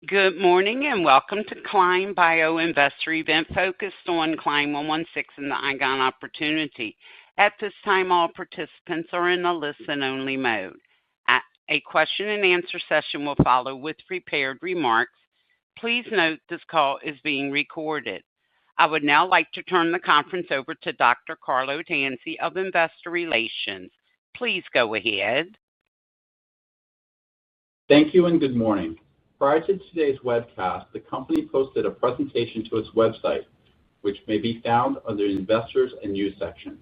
Good morning and welcome to CLYM Bio Investor Event focused on CLYM116 and the IgAN opportunity. At this time, all participants are in a listen-only mode. A question-and-answer session will follow with prepared remarks. Please note this call is being recorded. I would now like to turn the conference over to Dr. Carlo Tanzi of Investor Relations. Please go ahead. Thank you and good morning. Prior to today's webcast, the company posted a presentation to its website, which may be found under the Investors and News section.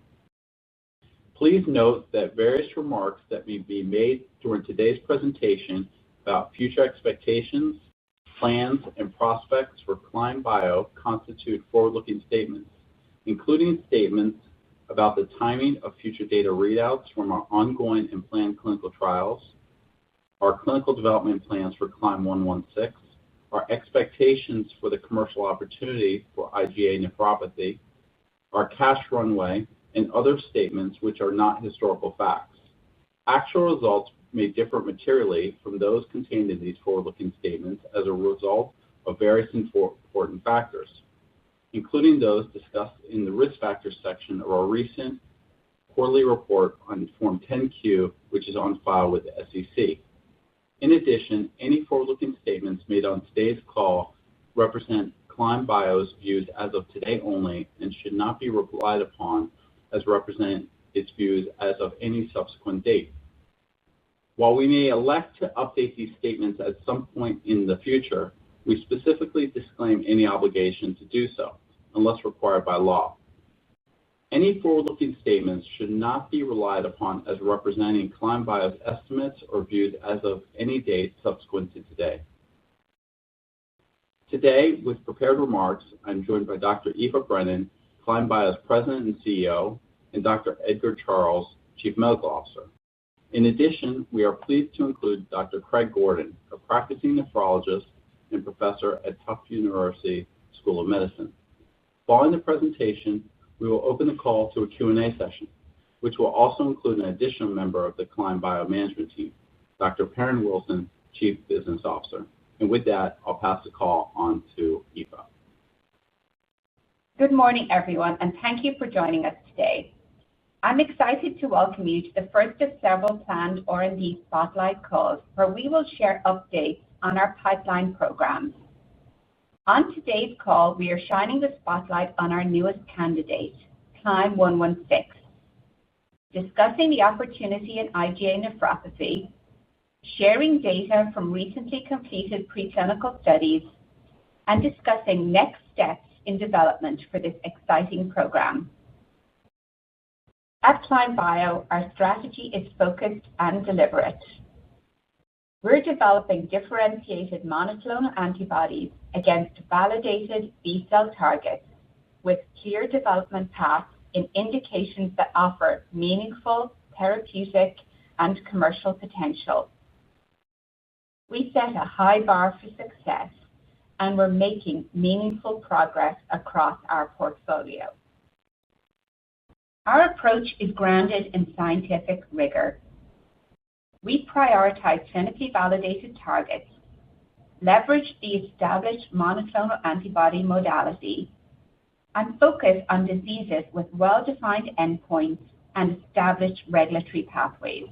Please note that various remarks that may be made during today's presentation about future expectations, plans, and prospects for CLYM Bio constitute forward-looking statements, including statements about the timing of future data readouts from our ongoing and planned clinical trials, our clinical development plans for CLYM116, our expectations for the commercial opportunity for IgA nephropathy, our cash runway, and other statements which are not historical facts. Actual results may differ materially from those contained in these forward-looking statements as a result of various important factors, including those discussed in the Risk Factors section of our recent quarterly report on Form 10-Q, which is on file with the SEC. In addition, any forward-looking statements made on today's call represent CLYM Bio's views as of today only and should not be relied upon as representing its views as of any subsequent date. While we may elect to update these statements at some point in the future, we specifically disclaim any obligation to do so, unless required by law. Any forward-looking statements should not be relied upon as representing CLYM Bio's estimates or views as of any date subsequent to today. Today, with prepared remarks, I'm joined by Dr. Aoife Brennan, CLYM Bio's President and CEO, and Dr. Edgar Charles, Chief Medical Officer. In addition, we are pleased to include Dr. Craig Gordon, a practicing nephrologist and professor at Tufts University School of Medicine. Following the presentation, we will open the call to a Q&A session, which will also include an additional member of the CLYM Bio management team, Dr. Perrin Wilson, Chief Business Officer. And with that, I'll pass the call on to Aoife. Good morning, everyone, and thank you for joining us today. I'm excited to welcome you to the first of several planned R&D Spotlight calls where we will share updates on our pipeline programs. On today's call, we are shining the spotlight on our newest candidate, CLYM116, discussing the opportunity in IgA nephropathy, sharing data from recently completed preclinical studies, and discussing next steps in development for this exciting program. At CLYM Bio, our strategy is focused and deliberate. We're developing differentiated monoclonal antibodies against validated B-cell targets with clear development paths in indications that offer meaningful therapeutic and commercial potential. We set a high bar for success, and we're making meaningful progress across our portfolio. Our approach is grounded in scientific rigor. We prioritize clinically validated targets, leverage the established monoclonal antibody modality, and focus on diseases with well-defined endpoints and established regulatory pathways.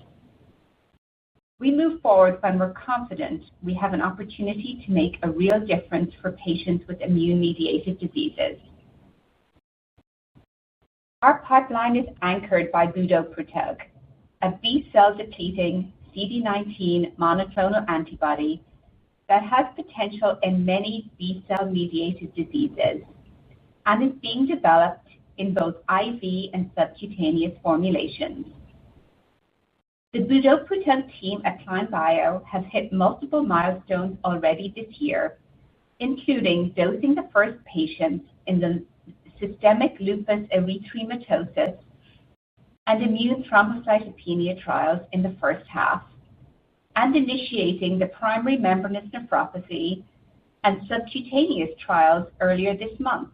We move forward when we're confident we have an opportunity to make a real difference for patients with immune-mediated diseases. Our pipeline is anchored by budoprutug, a B-cell depleting CD19 monoclonal antibody that has potential in many B-cell mediated diseases and is being developed in both IV and subcutaneous formulations. The budoprutug team at CLYM Bio has hit multiple milestones already this year, including dosing the first patients in the systemic lupus erythematosus and immune thrombocytopenia trials in the first half, and initiating the primary membranous nephropathy and subcutaneous trials earlier this month.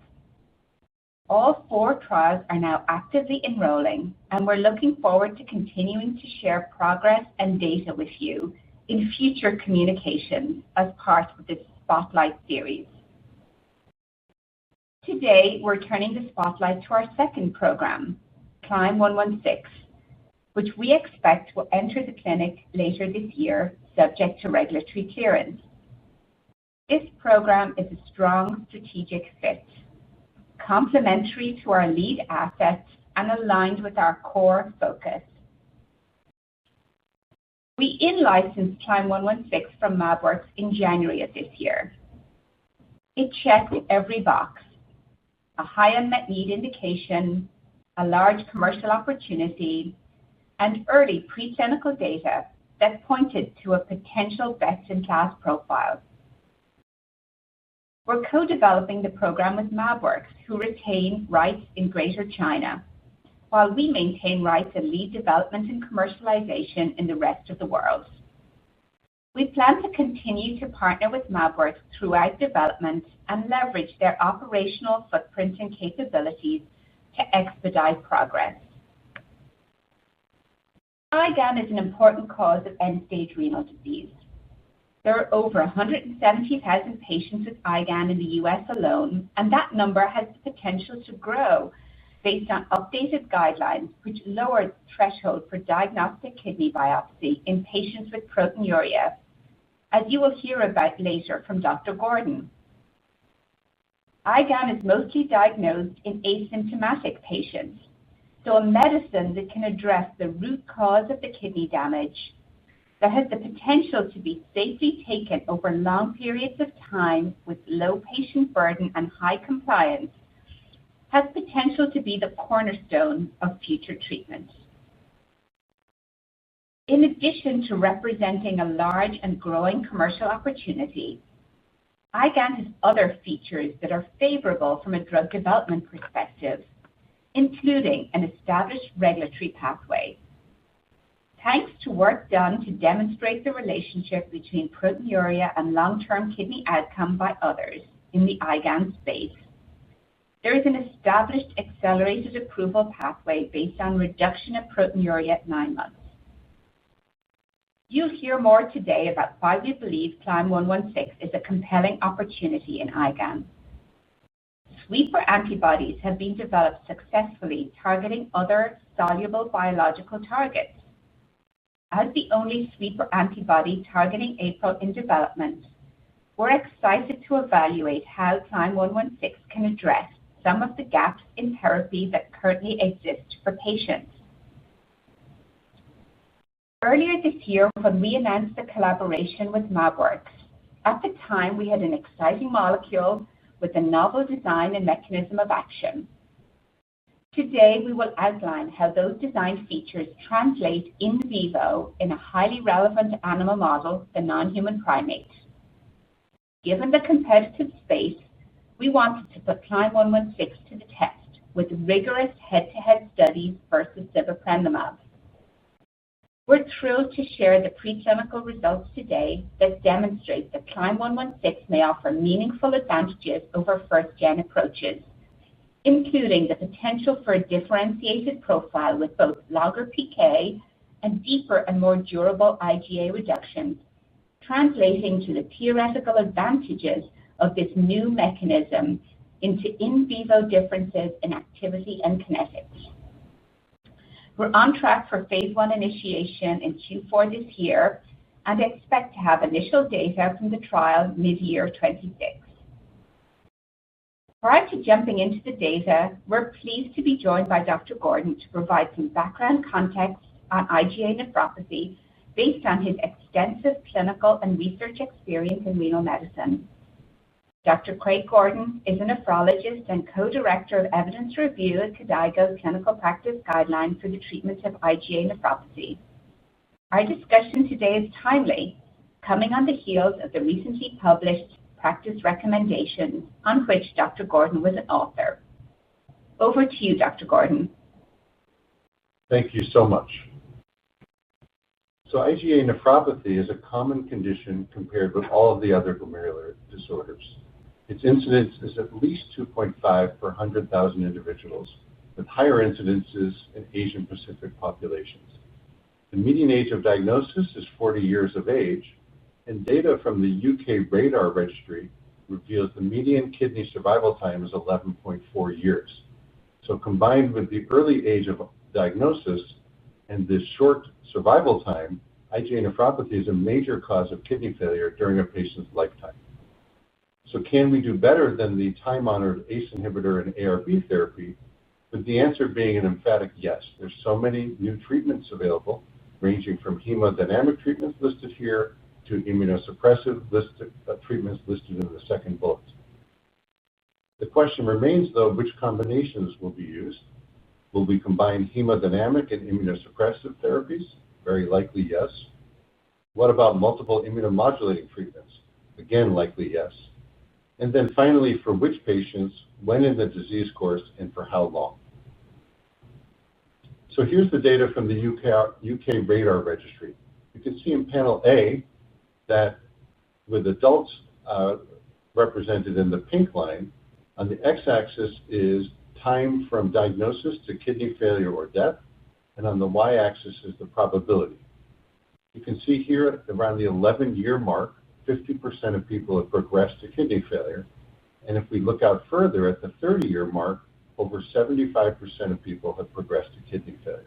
All 4 trials are now actively enrolling, and we're looking forward to continuing to share progress and data with you in future communications as part of this Spotlight series. Today, we're turning the spotlight to our second program, CLYM116, which we expect will enter the clinic later this year, subject to regulatory clearance. This program is a strong strategic fit, complementary to our lead assets and aligned with our core focus. We in-licensed CLYM116 from Mabworks in January of this year. It checked every box: a high unmet need indication, a large commercial opportunity, and early preclinical data that pointed to a potential best-in-class profile. We're co-developing the program with Mabworks, who retain rights in Greater China, while we maintain rights and lead development and commercialization in the rest of the world. We plan to continue to partner with Mabworks throughout development and leverage their operational footprint and capabilities to expedite progress. IgAN is an important cause of end-stage renal disease. There are over 170,000 patients with IgAN in the U.S. alone, and that number has the potential to grow based on updated guidelines, which lowered the threshold for diagnostic kidney biopsy in patients with proteinuria, as you will hear about later from Dr. Gordon. IgAN is mostly diagnosed in asymptomatic patients, so a medicine that can address the root cause of the kidney damage, that has the potential to be safely taken over long periods of time with low patient burden and high compliance, has potential to be the cornerstone of future treatments. In addition to representing a large and growing commercial opportunity, IgAN has other features that are favorable from a drug development perspective, including an established regulatory pathway. Thanks to work done to demonstrate the relationship between proteinuria and long-term kidney outcome by others in the IgAN space, there is an established accelerated approval pathway based on reduction of proteinuria at 9 months. You'll hear more today about why we believe CLYM116 is a compelling opportunity in IgAN. Sweeper antibodies have been developed successfully targeting other soluble biological targets. As the only sweeper antibody targeting APRIL in development, we're excited to evaluate how CLYM116 can address some of the gaps in therapy that currently exist for patients. Earlier this year, when we announced the collaboration with Mabworks, at the time we had an exciting molecule with a novel design and mechanism of action. Today, we will outline how those design features translate in vivo in a highly relevant animal model, the non-human primate. Given the competitive space, we wanted to put CLYM116 to the test with rigorous head-to-head studies versus sibeprenlimab. We're thrilled to share the preclinical results today that demonstrate that CLYM116 may offer meaningful advantages over first-gen approaches, including the potential for a differentiated profile with both longer PK and deeper and more durable IgA reductions, translating to the theoretical advantages of this new mechanism into in vivo differences in activity and kinetics. We're on track for phase 1 initiation in Q4 this year and expect to have initial data from the trial mid-year 2026. Prior to jumping into the data, we're pleased to be joined by Dr. Gordon to provide some background context on IgA nephropathy based on his extensive clinical and research experience in renal medicine. Dr. Craig Gordon is a nephrologist and co-director of evidence review at KDIGO's clinical practice guidelines for the treatment of IgA nephropathy. Our discussion today is timely, coming on the heels of the recently published practice recommendations on which Dr. Gordon was an author. Over to you, Dr. Gordon. Thank you so much. So IgA nephropathy is a common condition compared with all of the other glomerular disorders. Its incidence is at least 2.5 per 100,000 individuals, with higher incidences in Asian Pacific populations. The median age of diagnosis is 40 years of age, And data from the UK RADAR registry reveals the median kidney survival time is 11.4 years. So combined with the early age of diagnosis and this short survival time, IgA nephropathy is a major cause of kidney failure during a patient's lifetime. So can we do better than the time-honored ACE inhibitor and ARB therapy? With the answer being an emphatic yes. There's so many new treatments available, ranging from hemodynamic treatments listed here to immunosuppressive treatments listed in the second bullet. The question remains, though, which combinations will be used? Will we combine hemodynamic and immunosuppressive therapies? Very likely yes. What about multiple immunomodulating treatments? Again, likely yes. And then finally, for which patients, when in the disease course, and for how long? So here's the data from the UK RADAR registry. You can see in panel A that with adults represented in the pink line, on the x-axis is time from diagnosis to kidney failure or death, and on the y-axis is the probability. You can see here around the 11-year mark, 50% of people have progressed to kidney failure, and if we look out further at the 30-year mark, over 75% of people have progressed to kidney failure.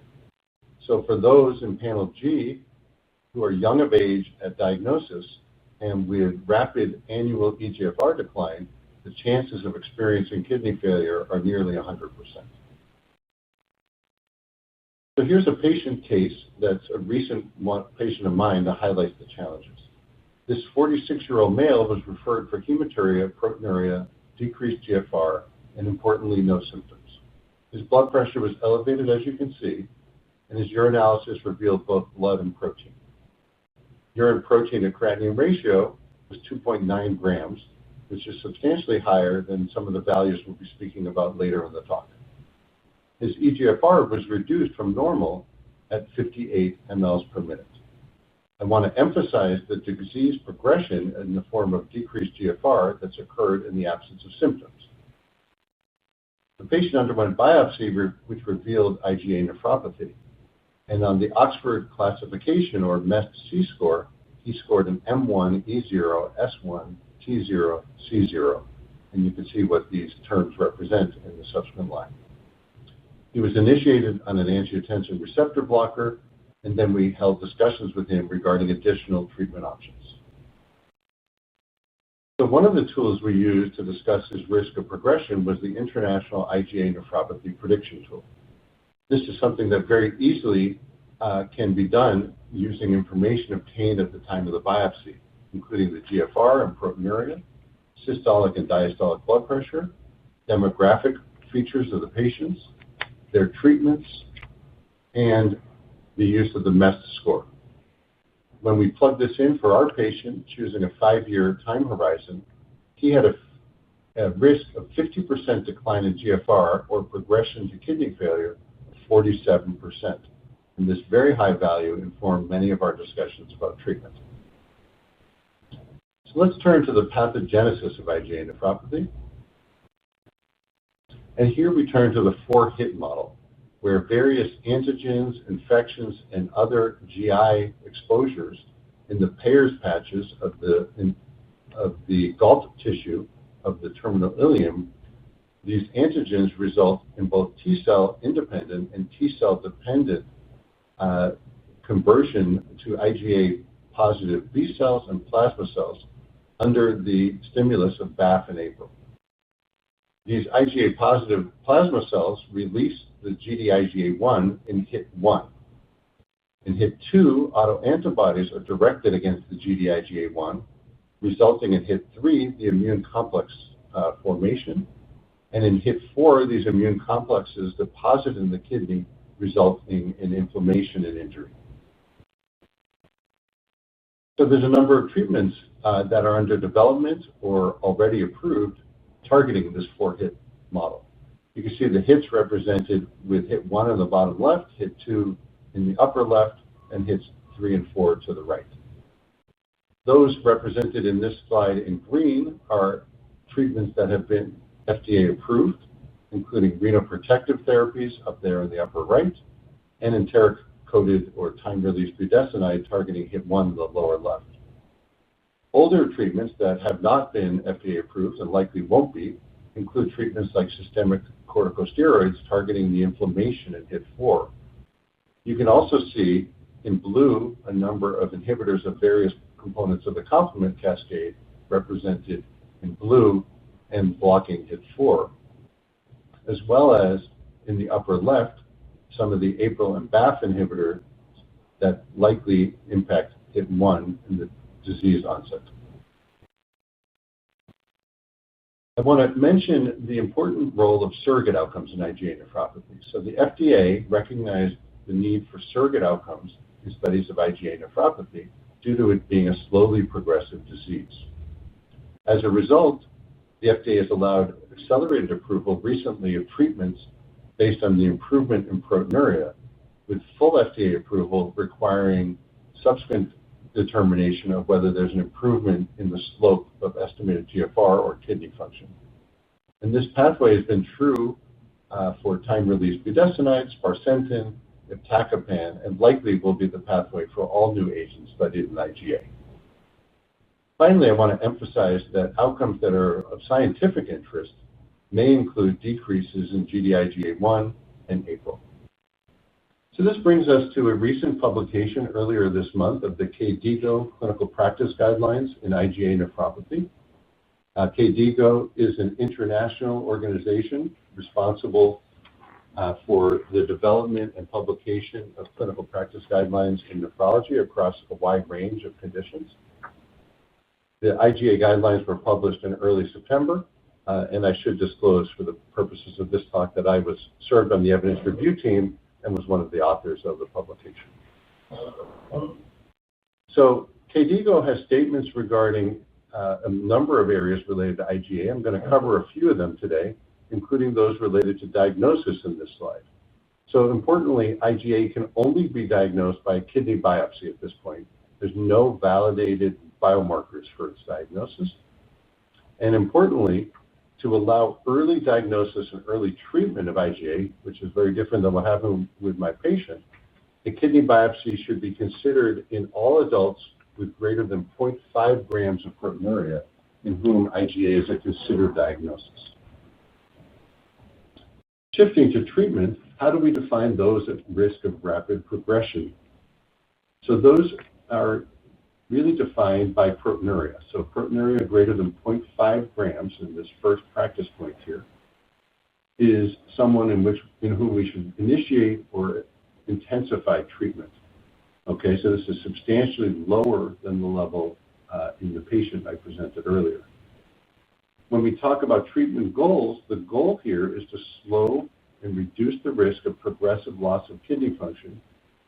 So for those in panel G who are young of age at diagnosis and with rapid annual eGFR decline, the chances of experiencing kidney failure are nearly 100%. So here's a patient case that's a recent patient of mine that highlights the challenges. This 46-year-old male was referred for hematuria, proteinuria, decreased GFR, and importantly, no symptoms. His blood pressure was elevated, as you can see, and his urinalysis revealed both blood and protein. Urine protein to creatinine ratio was 2.9 grams, which is substantially higher than some of the values we'll be speaking about later in the talk. His eGFR was reduced from normal at 58 mLs per minute. I want to emphasize the disease progression in the form of decreased GFR that's occurred in the absence of symptoms. The patient underwent biopsy which revealed IgA nephropathy, and on the Oxford classification or MEST-C score, he scored an M1, E0, S1, T0, C0, and you can see what these terms represent in the subsequent line. He was initiated on an angiotensin receptor blocker, and then we held discussions with him regarding additional treatment options. So one of the tools we used to discuss his risk of progression was the International IgA Nephropathy Prediction Tool. This is something that very easily can be done using information obtained at the time of the biopsy, including the GFR and proteinuria, systolic and diastolic blood pressure, demographic features of the patients, their treatments, and the use of the MEST score. When we plugged this in for our patient, choosing a 5-year time horizon, he had a risk of 50% decline in GFR or progression to kidney failure of 47%. And this very high value informed many of our discussions about treatment. So let's turn to the pathogenesis of IgA nephropathy. And here we turn to the 4-hit model, where various antigens, infections, and other GI exposures in the Peyer's patches of the galt tissue of the terminal ileum, these antigens result in both T-cell independent and T-cell dependent conversion to IgA positive B cells and plasma cells under the stimulus of BAFF and APRIL. These IgA positive plasma cells release the Gd-IgA1 in hit 1. In hit 2, autoantibodies are directed against the Gd-IgA1, resulting in hit 3, the immune complex formation. And in hit 4, these immune complexes deposit in the kidney, resulting in inflammation and injury. So there's a number of treatments that are under development or already approved targeting this 4-hit model. You can see the hits represented with hit 1 on the bottom left, hit 2 in the upper left, and hits 3 and 4 to the right. Those represented in this slide in green are treatments that have been FDA approved, including renoprotective therapies up there in the upper right, and enteric-coated or time-release budesonide targeting hit 1 in the lower left. Older treatments that have not been FDA approved and likely won't be include treatments like systemic corticosteroids targeting the inflammation in HIT4. You can also see in blue a number of inhibitors of various components of the complement cascade represented in blue and blocking HIT4, as well as in the upper left some of the APRIL and BAFF inhibitors that likely impact HIT1 in the disease onset. I want to mention the important role of surrogate outcomes in IgA nephropathy. So the FDA recognized the need for surrogate outcomes in studies of IgA nephropathy due to it being a slowly progressive disease. As a result, the FDA has allowed accelerated approval recently of treatments based on the improvement in proteinuria, with full FDA approval requiring subsequent determination of whether there's an improvement in the slope of estimated GFR or kidney function. And this pathway has been true for time-release budesonide, sparsentan, iptacopan, and likely will be the pathway for all new agents studied in IgA. Finally, I want to emphasize that outcomes that are of scientific interest may include decreases in Gd-IgA1 and APRIL. So this brings us to a recent publication earlier this month of the KDIGO Clinical Practice Guidelines in IgA Nephropathy. KDIGO is an international organization responsible for the development and publication of clinical practice guidelines in nephrology across a wide range of conditions. The IgA guidelines were published in early September, and I should disclose for the purposes of this talk that I was served on the evidence review team and was one of the authors of the publication. So KDIGO has statements regarding a number of areas related to IgA. I'm going to cover a few of them today, including those related to diagnosis in this slide. So importantly, IgA can only be diagnosed by kidney biopsy at this point. There's no validated biomarkers for its diagnosis. And importantly, to allow early diagnosis and early treatment of IgA, which is very different than what happened with my patient, a kidney biopsy should be considered in all adults with greater than 0.5 grams of proteinuria in whom IgA is a considered diagnosis. Shifting to treatment, how do we define those at risk of rapid progression? So those are really defined by proteinuria. So proteinuria greater than 0.5 grams in this first practice point here is someone in whom we should initiate or intensify treatment. Okay, so this is substantially lower than the level in the patient I presented earlier. When we talk about treatment goals, the goal here is to slow and reduce the risk of progressive loss of kidney function,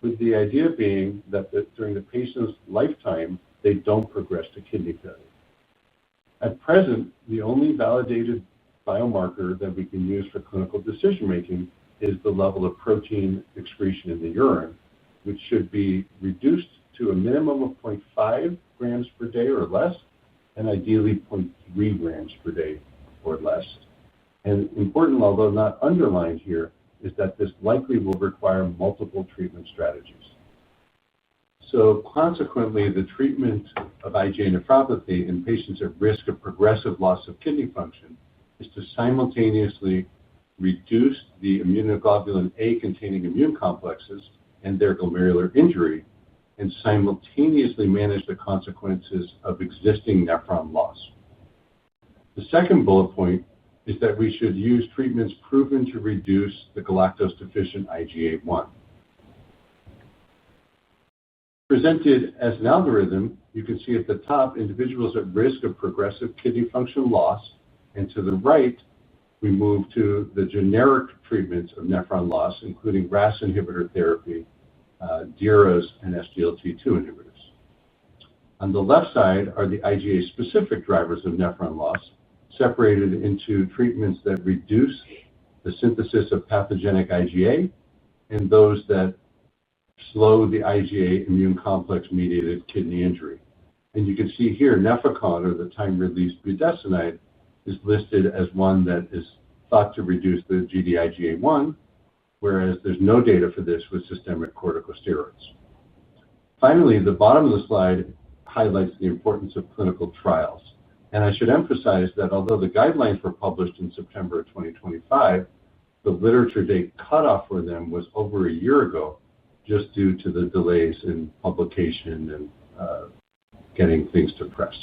with the idea being that during the patient's lifetime, they don't progress to kidney failure. At present, the only validated biomarker that we can use for clinical decision-making is the level of protein excretion in the urine, which should be reduced to a minimum of 0.5 grams per day or less, and ideally 0.3 grams per day or less. And important, although not underlined here, is that this likely will require multiple treatment strategies. So consequently, the treatment of IgA nephropathy in patients at risk of progressive loss of kidney function is to simultaneously reduce the immunoglobulin A containing immune complexes and their glomerular injury, and simultaneously manage the consequences of existing nephron loss. The second bullet point is that we should use treatments proven to reduce the galactose-deficient IgA1. Presented as an algorithm, you can see at the top individuals at risk of progressive kidney function loss, and to the right, we move to the generic treatments of nephron loss, including RAS inhibitor therapy, DIRAs, and SGLT2 inhibitors. On the left side are the IgA-specific drivers of nephron loss, separated into treatments that reduce the synthesis of pathogenic IgA and those that slow the IgA immune complex-mediated kidney injury. And you can see here, Nefecon, or the time-release budesonide, is listed as one that is thought to reduce the Gd-IgA1, whereas there's no data for this with systemic corticosteroids. Finally, the bottom of the slide highlights the importance of clinical trials. And I should emphasize that although the guidelines were published in September of 2025, the literature date cutoff for them was over a year ago, just due to the delays in publication and getting things to press.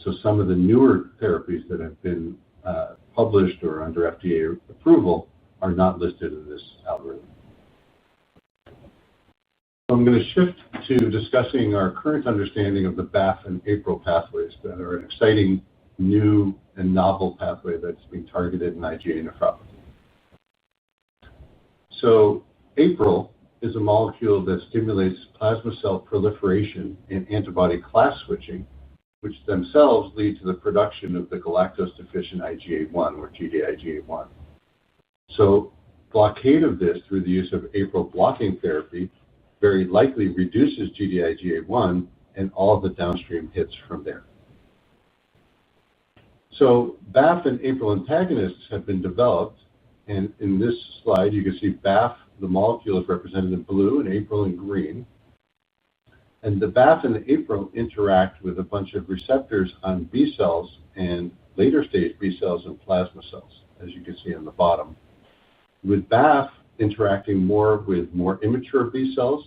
So some of the newer therapies that have been published or under FDA approval are not listed in this algorithm. So I'm going to shift to discussing our current understanding of the BAFF and APRIL pathways that are an exciting new and novel pathway that's being targeted in IgA nephropathy. So APRIL is a molecule that stimulates plasma cell proliferation and antibody class switching, which themselves lead to the production of the galactose-deficient IgA1 or Gd-IgA1. So blockade of this through the use of APRIL blocking therapy very likely reduces Gd-IgA1 and all of the downstream hits from there. So BAFF and APRIL antagonists have been developed, and in this slide you can see BAFF, the molecule, is represented in blue and APRIL in green. And the BAFF and the APRIL interact with a bunch of receptors on B cells and later stage B cells and plasma cells, as you can see on the bottom. With BAFF interacting more with more immature B cells,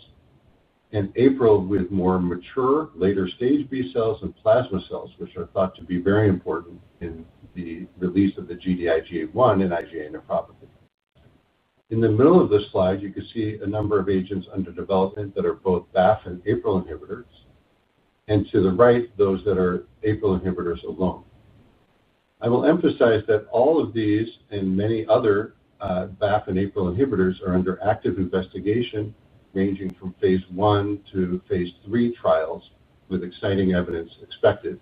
and APRIL with more mature later stage B cells and plasma cells, which are thought to be very important in the release of the Gd-IgA1 in IgA nephropathy. In the middle of this slide, you can see a number of agents under development that are both BAFF and APRIL inhibitors, and to the right, those that are APRIL inhibitors alone. I will emphasize that all of these and many other BAFF and APRIL inhibitors are under active investigation, ranging from phase 1 to phase 3 trials with exciting evidence expected.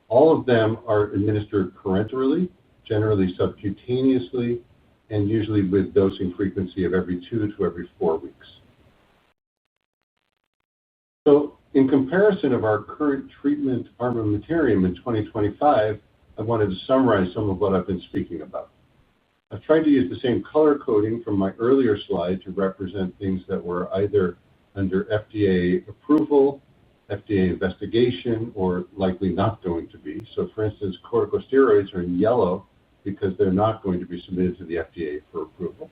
All of them are administered parenterally, generally subcutaneously, and usually with dosing frequency of every 2 to every 4 weeks. So in comparison of our current treatment armamentarium in 2025, I wanted to summarize some of what I've been speaking about. I've tried to use the same color coding from my earlier slide to represent things that were either under FDA approval, FDA investigation, or likely not going to be. So for instance, corticosteroids are in yellow because they're not going to be submitted to the FDA for approval.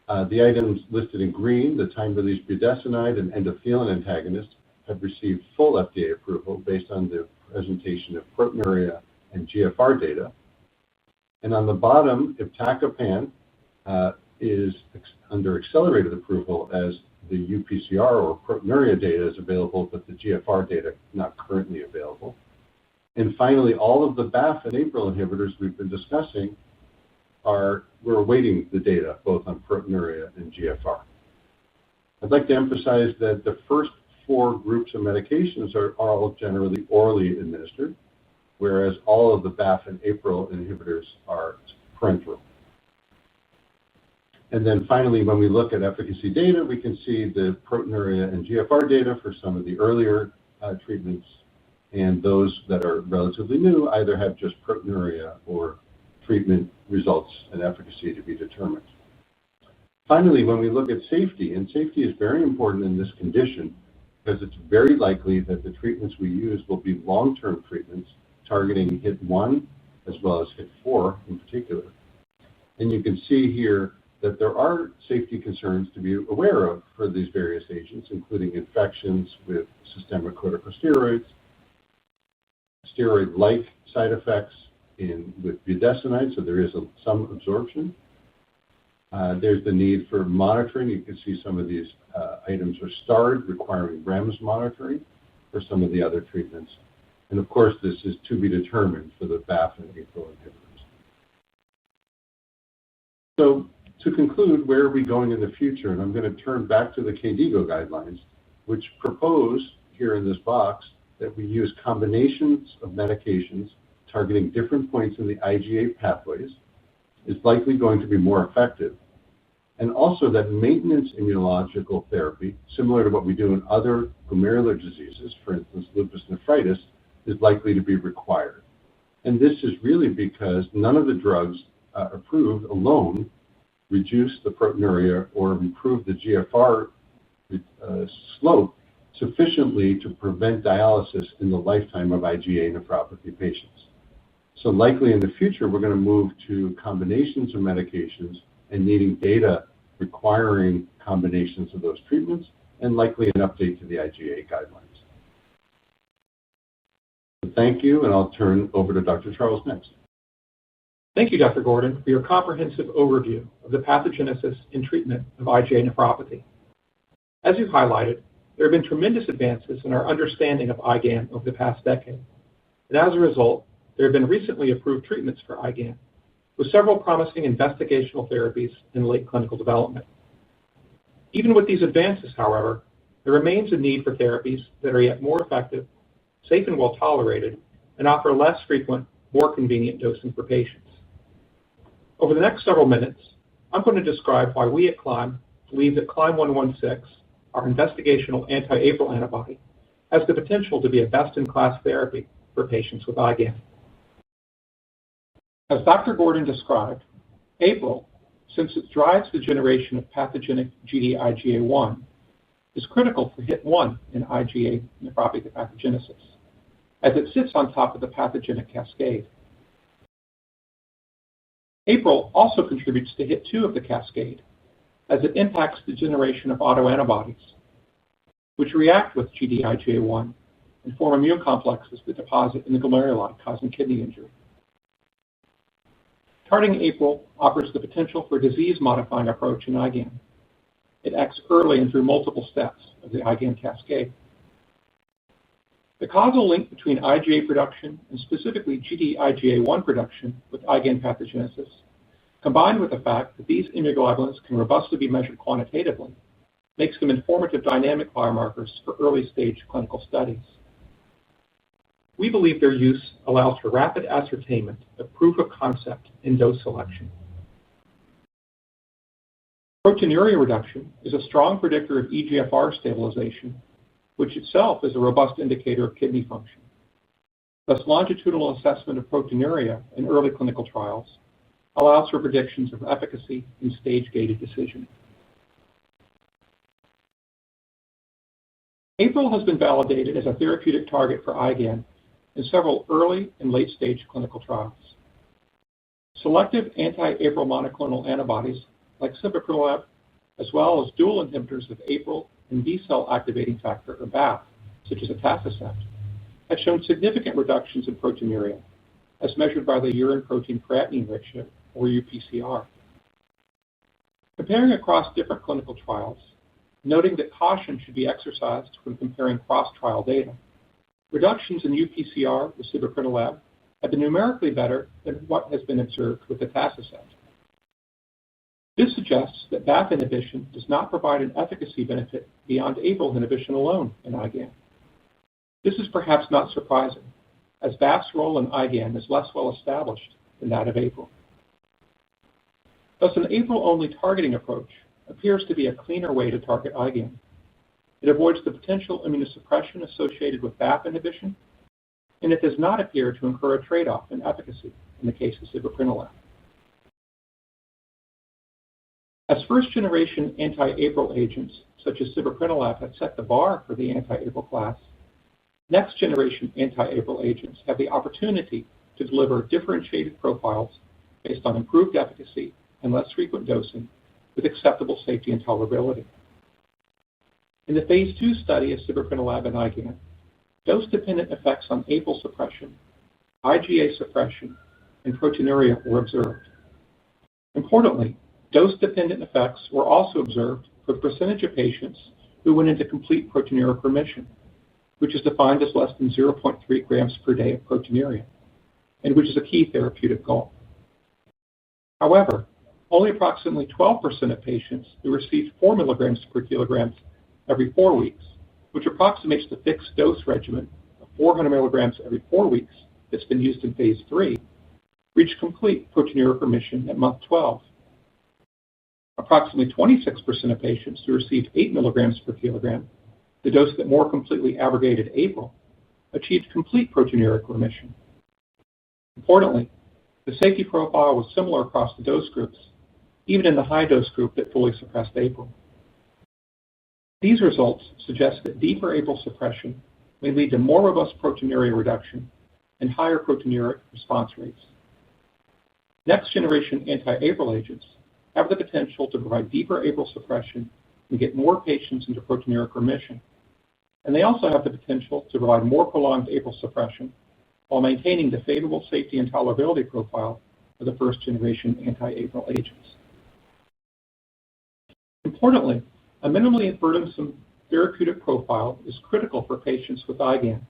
The items listed in green, the time-release budesonide and endothelin antagonists, have received full FDA approval based on the presentation of proteinuria and GFR data. And on the bottom, iptacopan is under accelerated approval as the UPCR or proteinuria data is available, but the GFR data not currently available. And finally, all of the BAFF and APRIL inhibitors we've been discussing we're awaiting the data both on proteinuria and GFR. I'd like to emphasize that the first 4 groups of medications are all generally orally administered, whereas all of the BAFF and APRIL inhibitors are parenteral. And then finally, when we look at efficacy data, we can see the proteinuria and GFR data for some of the earlier treatments, and those that are relatively new either have just proteinuria or treatment results and efficacy to be determined. Finally, when we look at safety, and safety is very important in this condition because it's very likely that the treatments we use will be long-term treatments targeting HIT 1 as well as HIT 4 in particular. And you can see here that there are safety concerns to be aware of for these various agents, including infections with systemic corticosteroids, steroid-like side effects with budesonide, so there is some absorption. There's the need for monitoring. You can see some of these items are starred, requiring REMS monitoring for some of the other treatments. And of course, this is to be determined for the BAFF and APRIL inhibitors. So to conclude, where are we going in the future? And I'm going to turn back to the KDIGO guidelines, which propose here in this box that we use combinations of medications targeting different points in the IgA pathways is likely going to be more effective. And also that maintenance immunological therapy, similar to what we do in other glomerular diseases, for instance, lupus nephritis, is likely to be required. And this is really because none of the drugs approved alone reduce the proteinuria or improve the GFR slope sufficiently to prevent dialysis in the lifetime of IgA nephropathy patients. So likely in the future, we're going to move to combinations of medications and needing data requiring combinations of those treatments, and likely an update to the IgA guidelines. So thank you, and I'll turn over to Dr. Charles next. Thank you, Dr. Gordon, for your comprehensive overview of the pathogenesis and treatment of IgA nephropathy. As you highlighted, there have been tremendous advances in our understanding of IgAN over the past decade, and as a result, there have been recently approved treatments for IgAN, with several promising investigational therapies in late clinical development. Even with these advances, however, there remains a need for therapies that are yet more effective, safe and well tolerated, and offer less frequent, more convenient dosing for patients. Over the next several minutes, I'm going to describe why we at CLYM believe that CLYM116, our investigational anti-APRIL antibody, has the potential to be a best-in-class therapy for patients with IgAN. As Dr. Gordon described, APRIL, since it drives the generation of pathogenic Gd-IgA1, is critical for hit 1 in IgA nephropathy pathogenesis, as it sits on top of the pathogenic cascade. APRIL also contributes to hit 2 of the cascade, as it impacts the generation of autoantibodies, which react with Gd-IgA1 and form immune complexes that deposit in the glomeruli, causing kidney injury. Targeting APRIL offers the potential for a disease-modifying approach in IgAN. It acts early and through multiple steps of the IgAN cascade. The causal link between IgA production and specifically Gd-IgA1 production with IgAN pathogenesis, combined with the fact that these immunoglobulins can robustly be measured quantitatively, makes them informative dynamic biomarkers for early-stage clinical studies. We believe their use allows for rapid ascertainment of proof of concept in dose selection. Proteinuria reduction is a strong predictor of eGFR stabilization, which itself is a robust indicator of kidney function. Thus, longitudinal assessment of proteinuria in early clinical trials allows for predictions of efficacy in stage-gated decision. APRIL has been validated as a therapeutic target for IgAN in several early and late-stage clinical trials. Selective anti-APRIL monoclonal antibodies like sibeprenlimab, as well as dual inhibitors of APRIL and B-cell activating factor, or BAFF, such as atacicept, have shown significant reductions in proteinuria, as measured by the urine protein creatinine ratio, or UPCR. Comparing across different clinical trials, noting that caution should be exercised when comparing cross-trial data, reductions in UPCR with sibeprenlimab have been numerically better than what has been observed with atacicept. This suggests that BAFF inhibition does not provide an efficacy benefit beyond APRIL inhibition alone in IgAN. This is perhaps not surprising, as BAFF's role in IgAN is less well established than that of APRIL. Thus, an APRIL-only targeting approach appears to be a cleaner way to target IgAN. It avoids the potential immunosuppression associated with BAFF inhibition, and it does not appear to incur a trade-off in efficacy in the case of sibeprenlimab. As first-generation anti-APRIL agents, such as sibeprenlimab, have set the bar for the anti-APRIL class, next-generation anti-APRIL agents have the opportunity to deliver differentiated profiles based on improved efficacy and less frequent dosing with acceptable safety and tolerability. In the phase 2 study of sibeprenlimab and IgAN, dose-dependent effects on APRIL suppression, IgA suppression, and proteinuria were observed. Importantly, dose-dependent effects were also observed for the percentage of patients who went into complete proteinuric remission, which is defined as less than 0.3 grams per day of proteinuria, and which is a key therapeutic goal. However, only approximately 12% of patients who received 4 milligrams per kilogram every 4 weeks, which approximates the fixed dose regimen of 400 milligrams every 4 weeks that's been used in phase 3, reached complete proteinuric remission at month 12. Approximately 26% of patients who received 8 milligrams per kilogram, the dose that more completely abrogated APRIL, achieved complete proteinuric remission. Importantly, the safety profile was similar across the dose groups, even in the high-dose group that fully suppressed APRIL. These results suggest that deeper APRIL suppression may lead to more robust proteinuria reduction and higher proteinuric response rates. Next-generation anti-APRIL agents have the potential to provide deeper APRIL suppression and get more patients into proteinuric remission, and they also have the potential to provide more prolonged APRIL suppression while maintaining the favorable safety and tolerability profile of the first-generation anti-APRIL agents. Importantly, a minimally burdensome therapeutic profile is critical for patients with IgAN,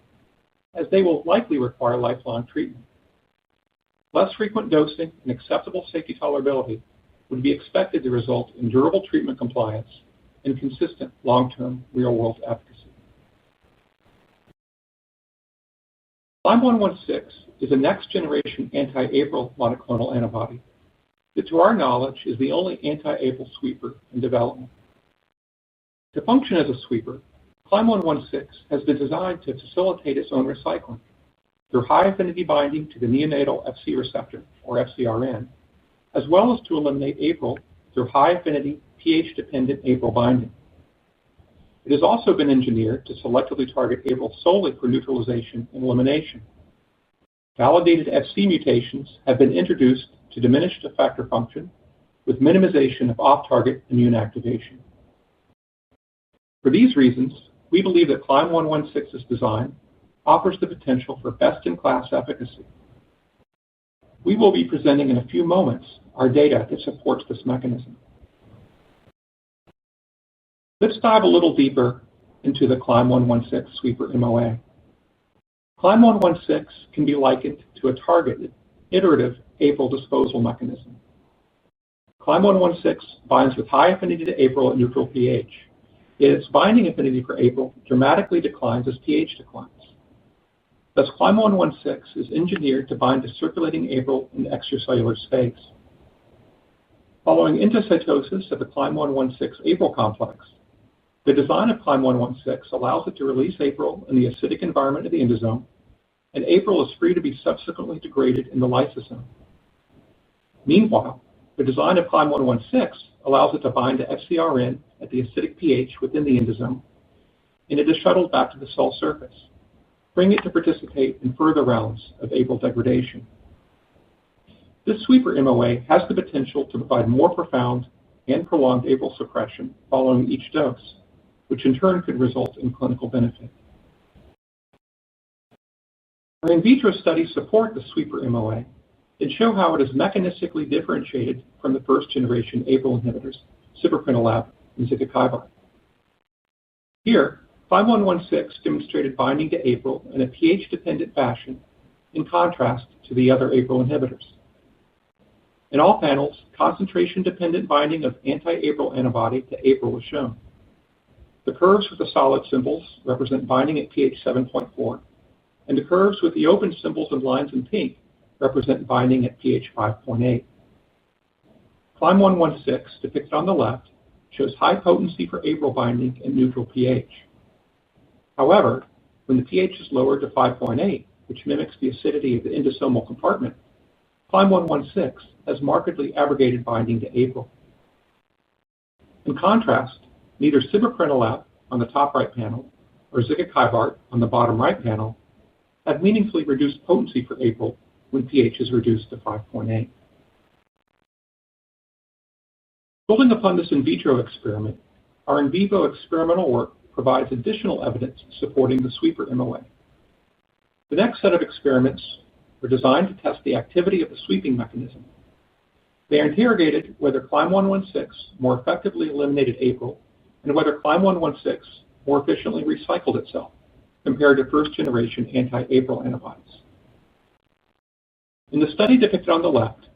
as they will likely require lifelong treatment. Less frequent dosing and acceptable safety tolerability would be expected to result in durable treatment compliance and consistent long-term real-world efficacy. CLYM116 is a next-generation anti-APRIL monoclonal antibody that, to our knowledge, is the only anti-APRIL sweeper in development. To function as a sweeper, CLYM116 has been designed to facilitate its own recycling through high-affinity binding to the neonatal Fc receptor, or FcRn, as well as to eliminate APRIL through high-affinity pH-dependent APRIL binding. It has also been engineered to selectively target APRIL solely for neutralization and elimination. Validated Fc mutations have been introduced to diminish effector function with minimization of off-target immune activation. For these reasons, we believe that CLYM116's design offers the potential for best-in-class efficacy. We will be presenting in a few moments our data that supports this mechanism. Let's dive a little deeper into the CLYM116 sweeper MOA. CLYM116 can be likened to a targeted, iterative APRIL disposal mechanism. CLYM116 binds with high affinity to APRIL at neutral pH, yet its binding affinity for APRIL dramatically declines as pH declines. Thus, CLYM116 is engineered to bind to circulating APRIL in extracellular space. Following endocytosis of the CLYM116 APRIL complex, the design of CLYM116 allows it to release APRIL in the acidic environment of the endosome, and APRIL is free to be subsequently degraded in the lysosome. Meanwhile, the design of CLYM116 allows it to bind to FcRn at the acidic pH within the endosome, and it is shuttled back to the cell surface, bringing it to participate in further rounds of APRIL degradation. This sweeper MOA has the potential to provide more profound and prolonged APRIL suppression following each dose, which in turn could result in clinical benefit. Our in vitro studies support the sweeper MOA and show how it is mechanistically differentiated from the first-generation APRIL inhibitors, ciperprenolab and zigakibart. Here, CLYM116 demonstrated binding to APRIL in a pH-dependent fashion, in contrast to the other APRIL inhibitors. In all panels, concentration-dependent binding of anti-APRIL antibody to APRIL was shown. The curves with the solid symbols represent binding at pH 7.4, and the curves with the open symbols and lines in pink represent binding at pH 5.8. CLYM116, depicted on the left, shows high potency for APRIL binding at neutral pH. However, when the pH is lowered to 5.8, which mimics the acidity of the endosomal compartment, CLYM116 has markedly abrogated binding to APRIL. In contrast, neither ciperprenolab on the top right panel or zigakibart on the bottom right panel have meaningfully reduced potency for APRIL when pH is reduced to 5.8. Building upon this in vitro experiment, our in vivo experimental work provides additional evidence supporting the sweeper MOA. The next set of experiments were designed to test the activity of the sweeping mechanism. They interrogated whether CLYM116 more effectively eliminated APRIL and whether CLYM116 more efficiently recycled itself compared to first-generation anti-APRIL antibodies. In the study depicted on the left,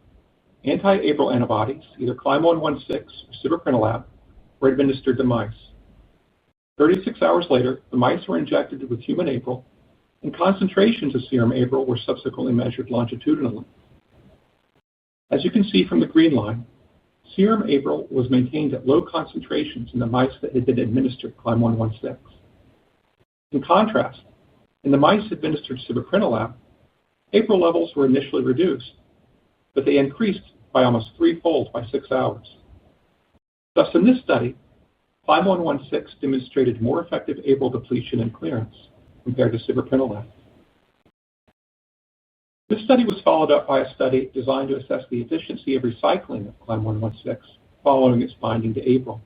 anti-APRIL antibodies, either CLYM116 or ciperprenolab, were administered to mice. 36 hours later, the mice were injected with human APRIL, and concentrations of serum APRIL were subsequently measured longitudinally. As you can see from the green line, serum APRIL was maintained at low concentrations in the mice that had been administered CLYM116. In contrast, in the mice administered ciperprenolab, APRIL levels were initially reduced, but they increased by almost threefold by 6 hours. Thus, in this study, CLYM116 demonstrated more effective APRIL depletion and clearance compared to sibeprenlimab. This study was followed up by a study designed to assess the efficiency of recycling of CLYM116 following its binding to APRIL.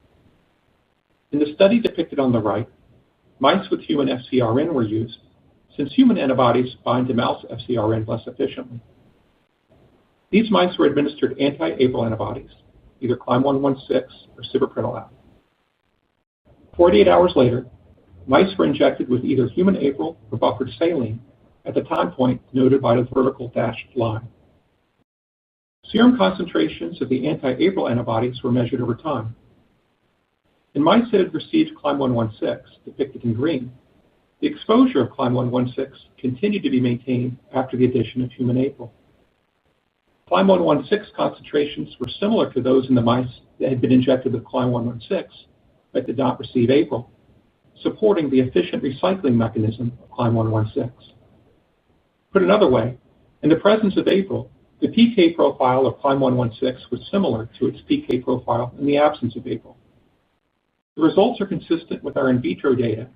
In the study depicted on the right, mice with human FcRn were used, since human antibodies bind to mouse FcRn less efficiently. These mice were administered anti-APRIL antibodies, either CLYM116 or sibeprenlimab. 48 hours later, mice were injected with either human APRIL or buffered saline at the time point noted by the vertical dashed line. Serum concentrations of the anti-APRIL antibodies were measured over time. In mice that had received CLYM116, depicted in green, the exposure of CLYM116 continued to be maintained after the addition of human APRIL. CLYM116 concentrations were similar to those in the mice that had been injected with CLYM116 but did not receive APRIL, supporting the efficient recycling mechanism of CLYM116. Put another way, in the presence of APRIL, the PK profile of CLYM116 was similar to its PK profile in the absence of APRIL. The results are consistent with our in vitro data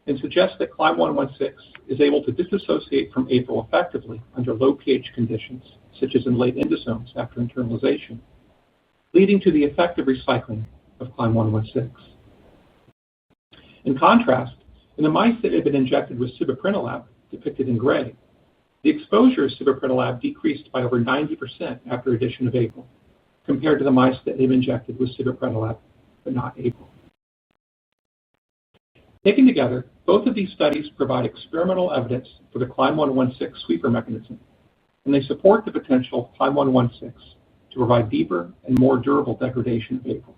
and suggest that CLYM116 is able to disassociate from APRIL effectively under low pH conditions, such as in late endosomes after internalization, leading to the effective recycling of CLYM116. In contrast, in the mice that had been injected with sibeprenlimab, depicted in gray, the exposure of sibeprenlimab decreased by over 90% after addition of APRIL, compared to the mice that had been injected with sibeprenlimab but not APRIL. Taken together, both of these studies provide experimental evidence for the CLYM116 sweeper mechanism, and they support the potential of CLYM116 to provide deeper and more durable degradation of APRIL.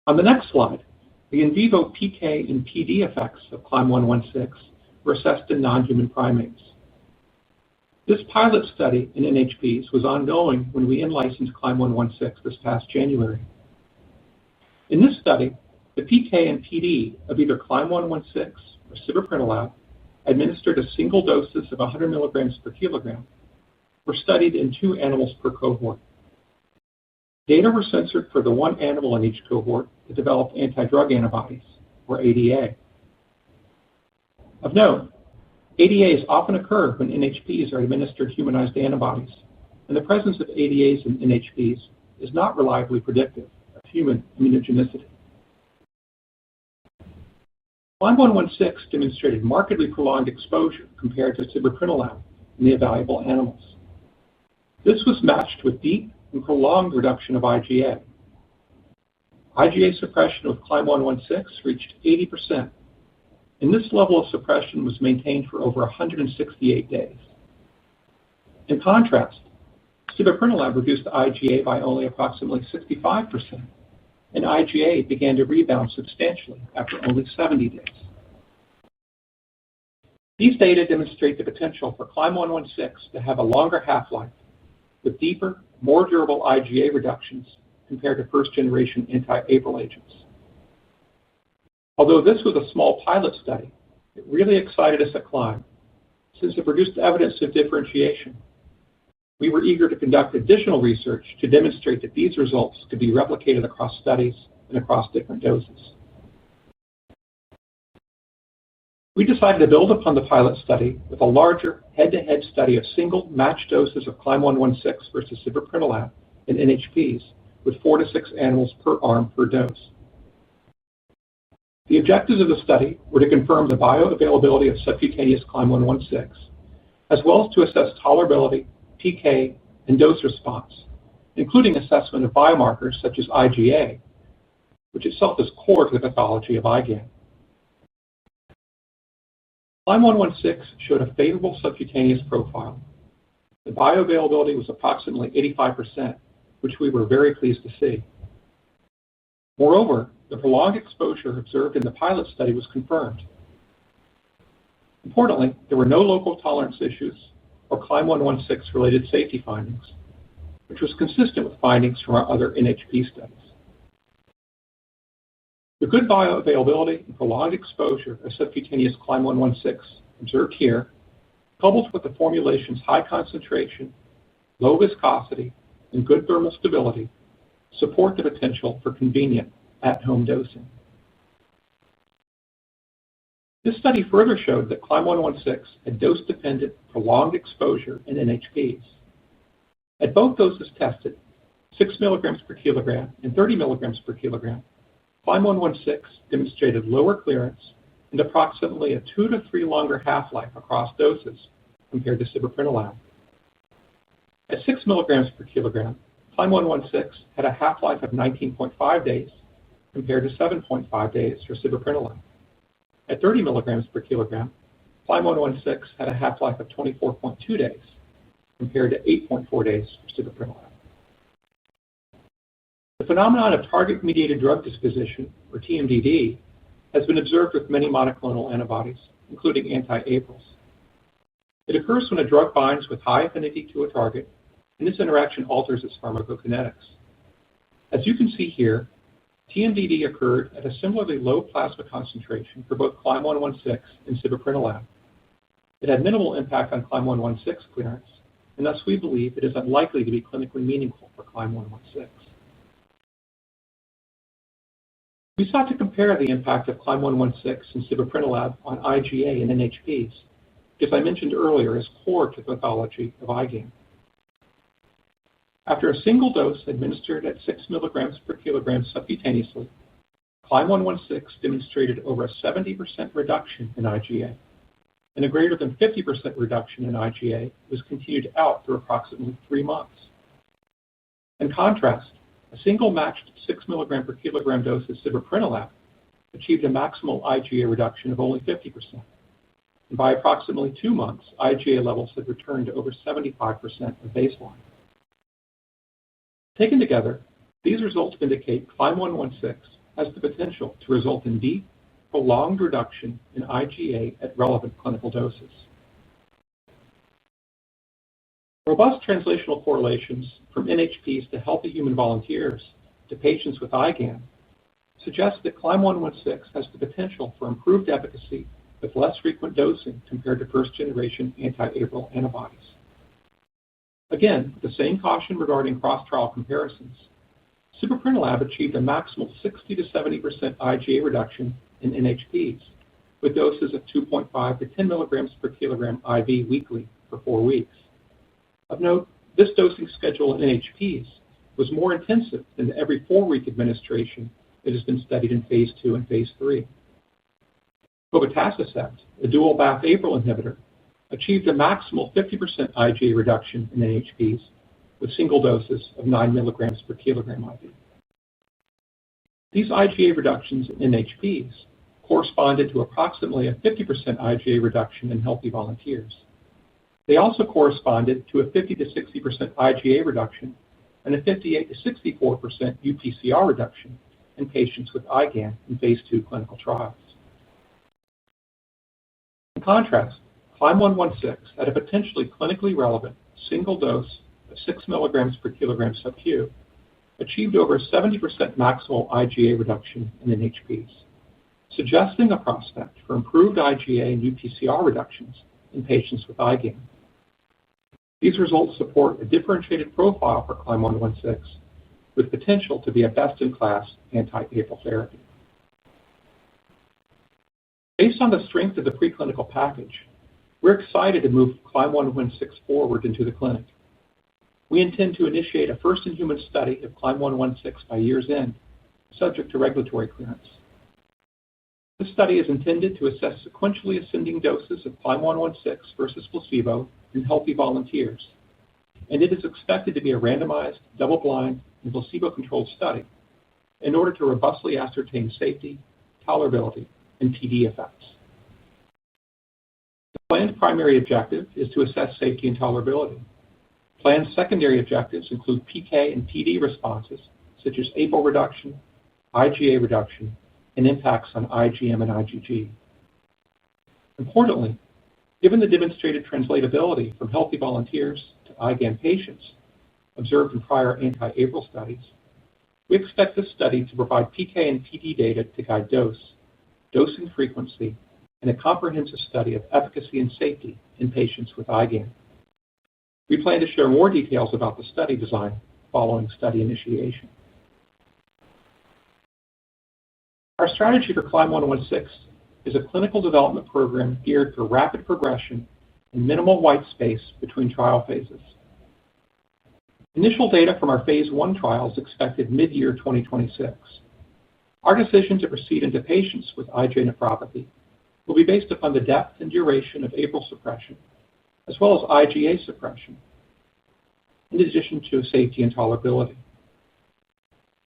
On the next slide, the in vivo PK and PD effects of CLYM116 were assessed in non-human primates. This pilot study in NHPs was ongoing when we in-licensed CLYM116 this past January. In this study, the PK and PD of either CLYM116 or sibeprenlimab, administered as single doses of 100 milligrams per kilogram, were studied in 2 animals per cohort. Data were censored for the 1 animal in each cohort that developed anti-drug antibodies, or ADA. Of note, ADAs often occur when NHPs are administered humanized antibodies, and the presence of ADAs in NHPs is not reliably predictive of human immunogenicity. CLYM116 demonstrated markedly prolonged exposure compared to sibeprenlimab in the evaluable animals. This was matched with deep and prolonged reduction of IgA. IgA suppression with CLYM116 reached 80%, and this level of suppression was maintained for over 168 days. In contrast, sibeprenlimab reduced IgA by only approximately 65%, and IgA began to rebound substantially after only 70 days. These data demonstrate the potential for CLYM116 to have a longer half-life with deeper, more durable IgA reductions compared to first-generation anti-APRIL agents. Although this was a small pilot study, it really excited us at CLYM, since it produced evidence of differentiation. We were eager to conduct additional research to demonstrate that these results could be replicated across studies and across different doses. We decided to build upon the pilot study with a larger head-to-head study of single matched doses of CLYM116 versus sibeprenlimab in NHPs with 4 to 6 animals per arm per dose. The objectives of the study were to confirm the bioavailability of subcutaneous CLYM116, as well as to assess tolerability, PK, and dose response, including assessment of biomarkers such as IgA, which itself is core to the pathology of IgAN. CLYM116 showed a favorable subcutaneous profile. The bioavailability was approximately 85%, which we were very pleased to see. Moreover, the prolonged exposure observed in the pilot study was confirmed. Importantly, there were no local tolerance issues or CLYM116-related safety findings, which was consistent with findings from our other NHP studies. The good bioavailability and prolonged exposure of subcutaneous CLYM116 observed here, coupled with the formulation's high concentration, low viscosity, and good thermal stability, support the potential for convenient at-home dosing. This study further showed that CLYM116 had dose-dependent prolonged exposure in NHPs. At both doses tested, 6 milligrams per kilogram and 30 milligrams per kilogram, CLYM116 demonstrated lower clearance and approximately a 2 to 3 longer half-life across doses compared to sibeprenlimab. At 6 milligrams per kilogram, CLYM116 had a half-life of 19.5 days compared to 7.5 days for sibeprenlimab. At 30 milligrams per kilogram, CLYM116 had a half-life of 24.2 days compared to 8.4 days for sibeprenlimab. The phenomenon of target-mediated drug disposition, or TMDD, has been observed with many monoclonal antibodies, including anti-APRILs. It occurs when a drug binds with high affinity to a target, and this interaction alters its pharmacokinetics. As you can see here, TMDD occurred at a similarly low plasma concentration for both CLYM116 and sibeprenlimab. It had minimal impact on CLYM116 clearance, and thus we believe it is unlikely to be clinically meaningful for CLYM116. We sought to compare the impact of CLYM116 and sibeprenlimab on IgA and NHPs, which, as I mentioned earlier, is core to the pathology of IgAN. After a single dose administered at 6 milligrams per kilogram subcutaneously, CLYM116 demonstrated over a 70% reduction in IgA, and a greater than 50% reduction in IgA was continued out through approximately 3 months. In contrast, a single matched 6 milligram per kilogram dose of sibeprenlimab achieved a maximal IgA reduction of only 50%, and by approximately 2 months, IgA levels had returned to over 75% of baseline. Taken together, these results indicate CLYM116 has the potential to result in deep, prolonged reduction in IgA at relevant clinical doses. Robust translational correlations from NHPs to healthy human volunteers to patients with IgAN suggest that CLYM116 has the potential for improved efficacy with less frequent dosing compared to first-generation anti-APRIL antibodies. Again, with the same caution regarding cross-trial comparisons, sibeprenlimab achieved a maximal 60 to 70% IgA reduction in NHPs, with doses of 2.5 to 10 milligrams per kilogram IV weekly for 4 weeks. Of note, this dosing schedule in NHPs was more intensive than the every 4-week administration that has been studied in phase 2 and phase 3. Povetacicept, a dual BAFF/APRIL inhibitor, achieved a maximal 50% IgA reduction in NHPs with single doses of 9 milligrams per kilogram IV. These IgA reductions in NHPs corresponded to approximately a 50% IgA reduction in healthy volunteers. They also corresponded to a 50 to 60% IgA reduction and a 58 to 64% UPCR reduction in patients with IgAN in phase 2 clinical trials. In contrast, CLYM116 had a potentially clinically relevant single dose of 6 milligrams per kilogram sub-Q, achieved over 70% maximal IgA reduction in NHPs, suggesting a prospect for improved IgA and UPCR reductions in patients with IgAN. These results support a differentiated profile for CLYM116 with potential to be a best-in-class anti-APRIL therapy. Based on the strength of the preclinical package, we're excited to move CLYM116 forward into the clinic. We intend to initiate a first-in-human study of CLYM116 by year's end, subject to regulatory clearance. This study is intended to assess sequentially ascending doses of CLYM116 versus placebo in healthy volunteers, and it is expected to be a randomized, double-blind, and placebo-controlled study in order to robustly ascertain safety, tolerability, and PD effects. The planned primary objective is to assess safety and tolerability. Planned secondary objectives include PK and PD responses, such as APRIL reduction, IgA reduction, and impacts on IgM and IgG. Importantly, given the demonstrated translatability from healthy volunteers to IgAN patients observed in prior anti-APRIL studies, we expect this study to provide PK and PD data to guide dosing frequency, and a comprehensive study of efficacy and safety in patients with IgAN. We plan to share more details about the study design following study initiation. Our strategy for CLYM116 is a clinical development program geared for rapid progression and minimal white space between trial phases. Initial data from our phase 1 trial is expected mid-year 2026. Our decision to proceed into patients with IgA nephropathy will be based upon the depth and duration of APRIL suppression, as well as IgA suppression, in addition to safety and tolerability.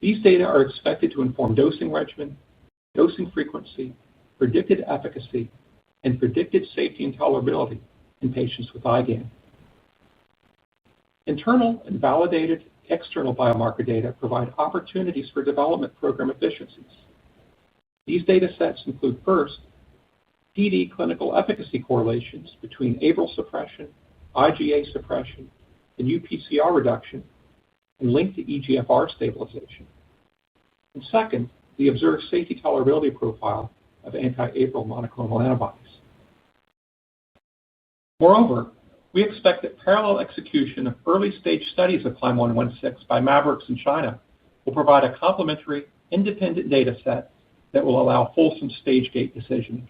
These data are expected to inform dosing regimen, dosing frequency, predicted efficacy, and predicted safety and tolerability in patients with IgAN. Internal and validated external biomarker data provide opportunities for development program efficiencies. These data sets include, first, PD clinical efficacy correlations between APRIL suppression, IgA suppression, and UPCR reduction, and linked to eGFR stabilization. And second, the observed safety tolerability profile of anti-APRIL monoclonal antibodies. Moreover, we expect that parallel execution of early-stage studies of CLYM116 by Mavericks in China will provide a complementary, independent data set that will allow fulsome stage gate decisioning.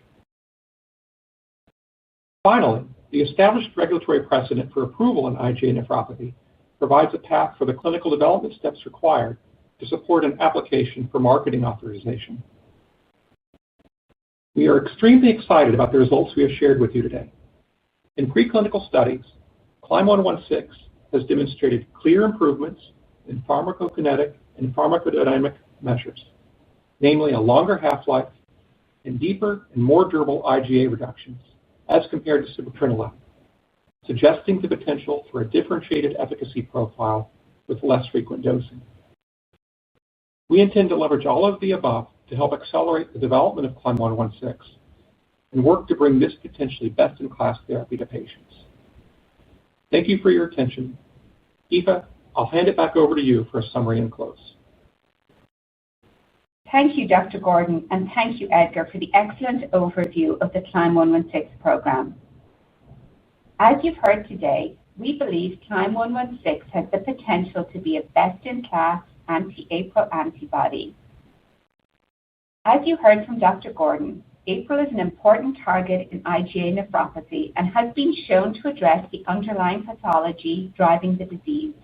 Finally, the established regulatory precedent for approval in IgA nephropathy provides a path for the clinical development steps required to support an application for marketing authorization. We are extremely excited about the results we have shared with you today. In preclinical studies, CLYM116 has demonstrated clear improvements in pharmacokinetic and pharmacodynamic measures, namely a longer half-life and deeper and more durable IgA reductions as compared to sibeprenlimab, suggesting the potential for a differentiated efficacy profile with less frequent dosing. We intend to leverage all of the above to help accelerate the development of CLYM116 and work to bring this potentially best-in-class therapy to patients. Thank you for your attention. Eva, I'll hand it back over to you for a summary and close. Thank you, Dr. Gordon, and thank you, Edgar, for the excellent overview of the CLYM116 program. As you've heard today, we believe CLYM116 has the potential to be a best-in-class anti-APRIL antibody. As you heard from Dr. Gordon, APRIL is an important target in IgA nephropathy and has been shown to address the underlying pathology driving the disease.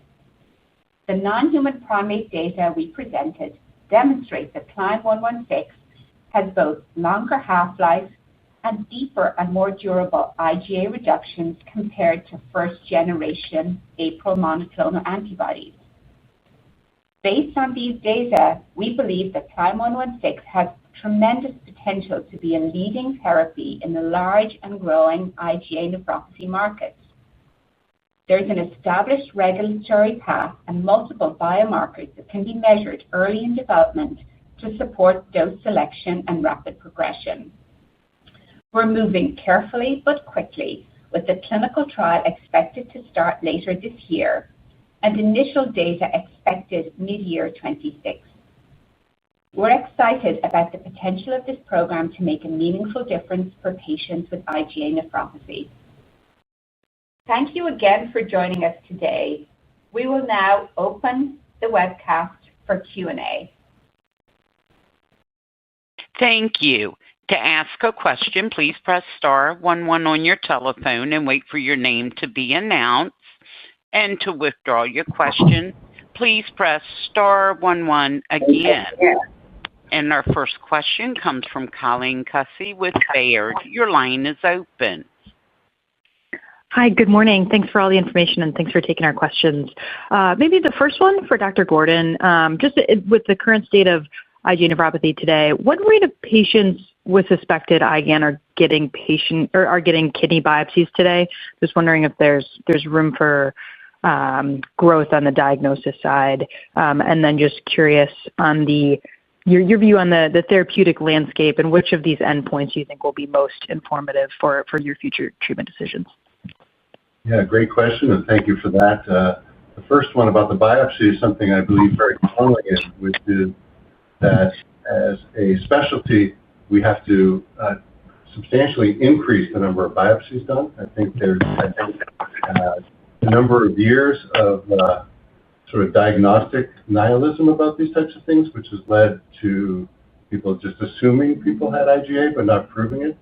The non-human primate data we presented demonstrate that CLYM116 has both longer half-life and deeper and more durable IgA reductions compared to first-generation APRIL monoclonal antibodies. Based on these data, we believe that CLYM116 has tremendous potential to be a leading therapy in the large and growing IgA nephropathy market. There is an established regulatory path and multiple biomarkers that can be measured early in development to support dose selection and rapid progression. We're moving carefully but quickly, with the clinical trial expected to start later this year and initial data expected mid-year 26. We're excited about the potential of this program to make a meaningful difference for patients with IgA nephropathy. Thank you again for joining us today. We will now open the webcast for Q&A. Thank you. To ask a question, please press star 11 on your telephone and wait for your name to be announced. And to withdraw your question, please press star 11 again. And our first question comes from Colleen Kusy with Baird. Your line is open. Hi, good morning. Thanks for all the information and thanks for taking our questions. Maybe the first one for Dr. Gordon, just with the current state of IgA nephropathy today, what rate of patients with suspected IgAN are getting kidney biopsies today? Just wondering if there's room for growth on the diagnosis side, and then just curious on your view on the therapeutic landscape and which of these endpoints you think will be most informative for your future treatment decisions. Yeah, great question, and thank you for that. The first one about the biopsy is something I believe very strongly in, which is that as a specialty, we have to substantially increase the number of biopsies done. I think there's a number of years of sort of diagnostic nihilism about these types of things, which has led to people just assuming people had IgA but not proving it.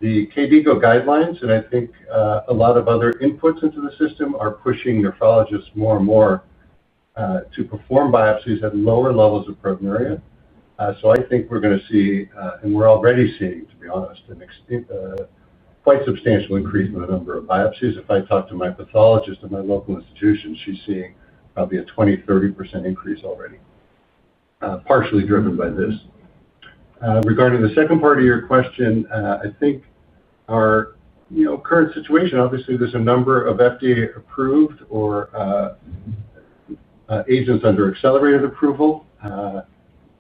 The KDIGO guidelines, and I think a lot of other inputs into the system are pushing nephrologists more and more to perform biopsies at lower levels of proteinuria. So I think we're going to see, and we're already seeing, to be honest, quite substantial increase in the number of biopsies. If I talk to my pathologist at my local institution, she's seeing probably a 20-30% increase already, partially driven by this. Regarding the second part of your question, I think our current situation, obviously there's a number of FDA approved or agents under accelerated approval.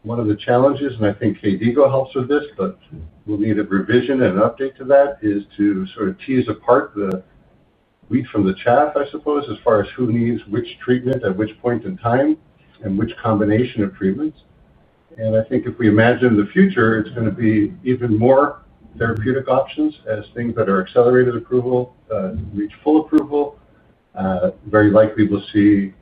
One of the challenges, and I think KDIGO helps with this, but we'll need a revision and an update to that, is to sort of tease apart the wheat from the chaff, I suppose, as far as who needs which treatment at which point in time and which combination of treatments. And I think if we imagine the future, it's going to be even more therapeutic options as things that are accelerated approval reach full approval. Very likely we'll see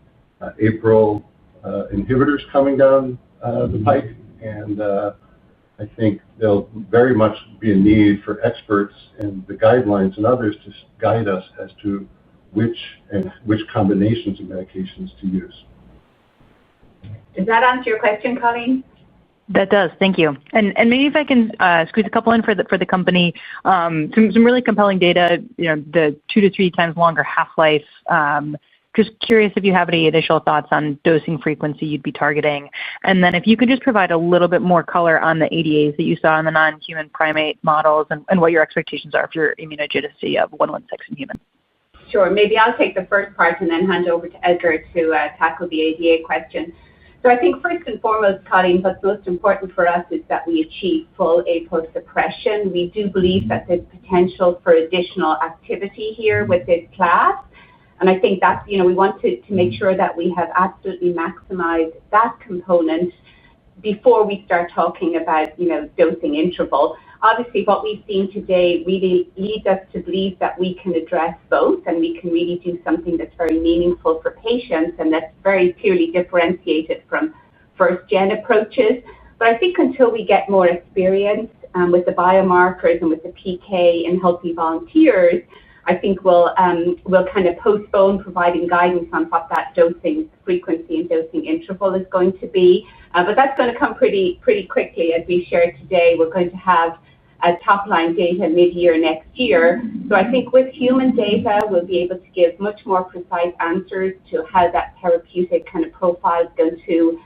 APRIL inhibitors coming down the pike, and I think there'll very much be a need for experts and the guidelines and others to guide us as to which combinations of medications to use. Does that answer your question, Colleen? That does. Thank you. And maybe if I can squeeze a couple in for the company, some really compelling data. The 2 to 3 times longer half-life. Just curious if you have any initial thoughts on dosing frequency you'd be targeting. And then if you could just provide a little bit more color on the ADAs that you saw in the non-human primate models and what your expectations are for your immunogenicity of 116 in humans. Sure. Maybe I'll take the first part and then hand over to Edgar to tackle the ADA question. So I think first and foremost, Colleen, what's most important for us is that we achieve full APRIL suppression. We do believe that there's potential for additional activity here with this class. And I think that's, we want to make sure that we have absolutely maximized that component before we start talking about, dosing interval. Obviously, what we've seen today really leads us to believe that we can address both and we can really do something that's very meaningful for patients and that's very clearly differentiated from first-gen approaches. But I think until we get more experience with the biomarkers and with the PK in healthy volunteers, I think we'll kind of postpone providing guidance on what that dosing frequency and dosing interval is going to be. But that's going to come pretty quickly. As we shared today, we're going to have top-line data mid-year next year. So I think with human data, we'll be able to give much more precise answers to how that therapeutic kind of profile is going to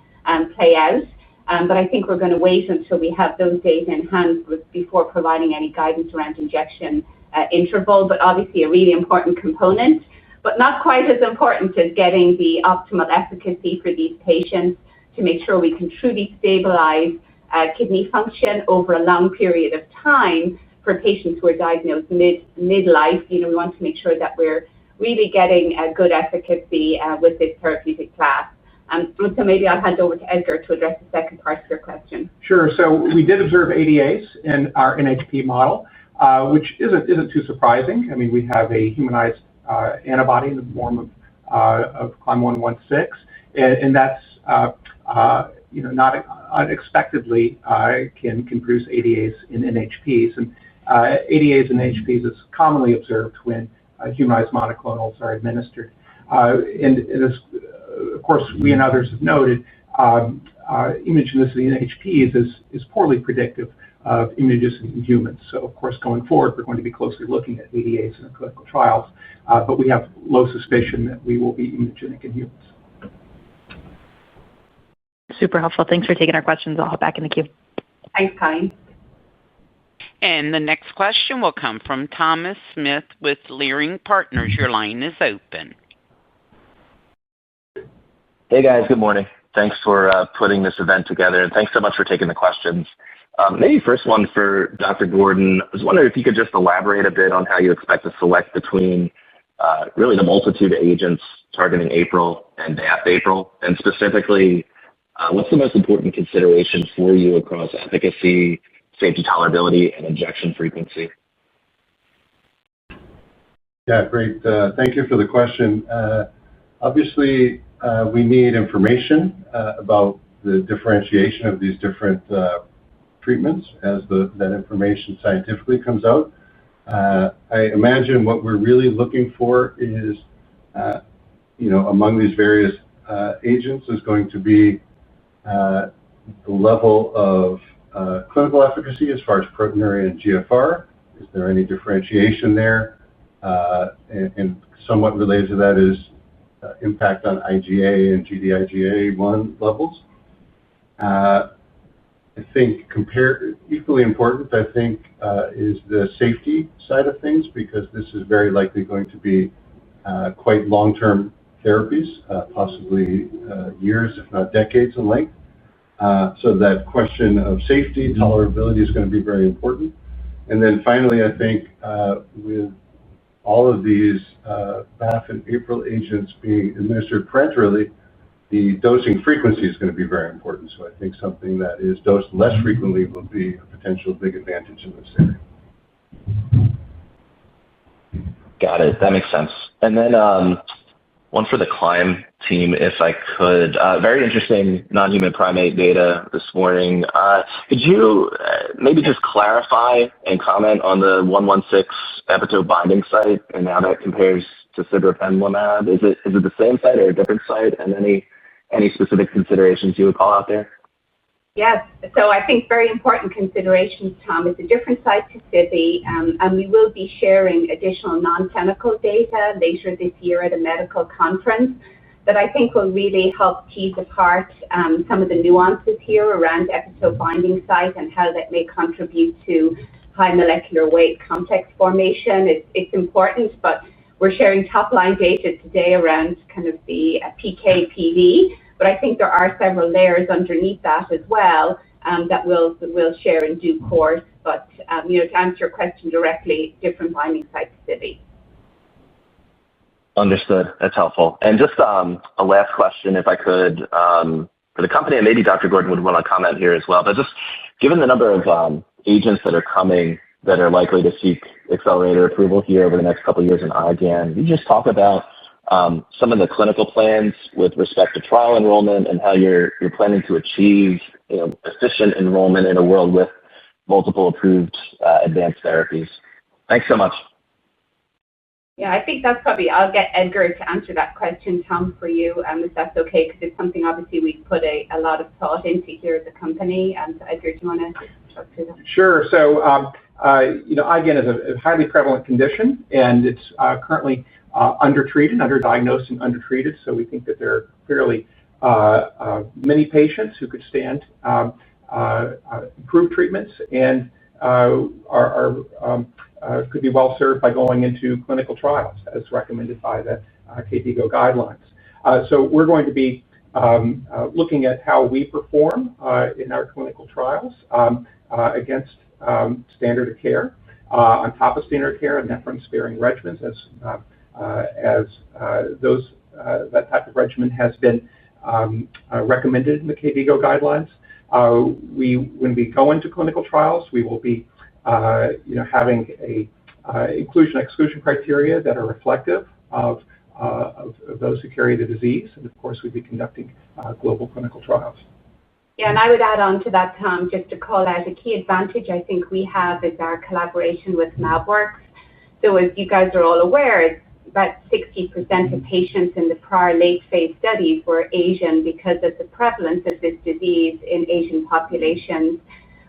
play out. But I think we're going to wait until we have those data in hand before providing any guidance around injection interval, but obviously a really important component, but not quite as important as getting the optimal efficacy for these patients to make sure we can truly stabilize kidney function over a long period of time for patients who are diagnosed midlife. We want to make sure that we're really getting a good efficacy with this therapeutic class. So maybe I'll hand over to Edgar to address the second part of your question. Sure. So we did observe ADAs in our NHP model, which isn't too surprising. I mean, we have a humanized antibody in the form of CLYM116, and that's not unexpectedly can produce ADAs in NHPs. And ADAs in NHPs is commonly observed when humanized monoclonals are administered. And as, of course, we and others have noted, immunogenicity in NHPs is poorly predictive of immunogenicity in humans. So, of course, going forward, we're going to be closely looking at ADAs in the clinical trials, but we have low suspicion that we will be immunogenic in humans. Super helpful. Thanks for taking our questions. I'll hop back in the queue. Thanks, Colleen. And the next question will come from Thomas Smith with Leerink Partners. Your line is open. Hey, guys. Good morning. Thanks for putting this event together, and thanks so much for taking the questions. Maybe first one for Dr. Gordon. I was wondering if you could just elaborate a bit on how you expect to select between really the multitude of agents targeting APRIL and BAFF-APRIL, and specifically, what's the most important consideration for you across efficacy, safety, tolerability, and injection frequency? Yeah, great. Thank you for the question. Obviously, we need information about the differentiation of these different treatments as that information scientifically comes out. I imagine what we're really looking for is, among these various agents is going to be the level of clinical efficacy as far as proteinuria and GFR. Is there any differentiation there? And somewhat related to that is impact on IgA and Gd-IgA1 levels. I think equally important, is the safety side of things, because this is very likely going to be quite long-term therapies, possibly years, if not decades in length. So that question of safety, tolerability is going to be very important. And then finally, I think with all of these BAFF and APRIL agents being administered parenterally, the dosing frequency is going to be very important. So I think something that is dosed less frequently will be a potential big advantage in this area. Got it. That makes sense. And then one for the CLYM team, if I could. Very interesting non-human primate data this morning. Could you maybe just clarify and comment on the 116 epitope binding site and how that compares to sibeprenlimab? Is it the same site or a different site? And any specific considerations you would call out there? Yes. So I think very important considerations, Tom. It's a different site to Sibi, and we will be sharing additional non-clinical data later this year at a medical conference that I think will really help tease apart some of the nuances here around epitope binding site and how that may contribute to high molecular weight complex formation. It's important, but we're sharing top-line data today around kind of the PK/PD, but I think there are several layers underneath that as well that we'll share in due course. But to answer your question directly, different binding sites to Sibi. Understood. That's helpful. And just a last question, if I could, for the company, and maybe Dr. Gordon would want to comment here as well. But just given the number of agents that are coming that are likely to seek accelerated approval here over the next couple of years in IgAN, can you just talk about some of the clinical plans with respect to trial enrollment and how you're planning to achieve efficient enrollment in a world with multiple approved advanced therapies? Thanks so much. Yeah, I think that's probably, I'll get Edgar to answer that question, Tom, for you, if that's okay, because it's something obviously we've put a lot of thought into here at the company. So Edgar, do you want to talk to that? Sure. So, IgAN is a highly prevalent condition, and it's currently underdiagnosed and undertreated. So we think that there are fairly many patients who could stand improved treatments and could be well served by going into clinical trials as recommended by the KDIGO guidelines. So we're going to be looking at how we perform in our clinical trials against standard of care, on top of standard of care and nephron-sparing regimens, as that type of regimen has been recommended in the KDIGO guidelines. When we go into clinical trials, we will be having a inclusion-exclusion criteria that are reflective of those who carry the disease, and of course, we'd be conducting global clinical trials. Yeah, and I would add on to that, Tom, just to call out a key advantage I think we have is our collaboration with MabWorks. So as you guys are all aware, about 60% of patients in the prior late-phase studies were Asian because of the prevalence of this disease in Asian populations.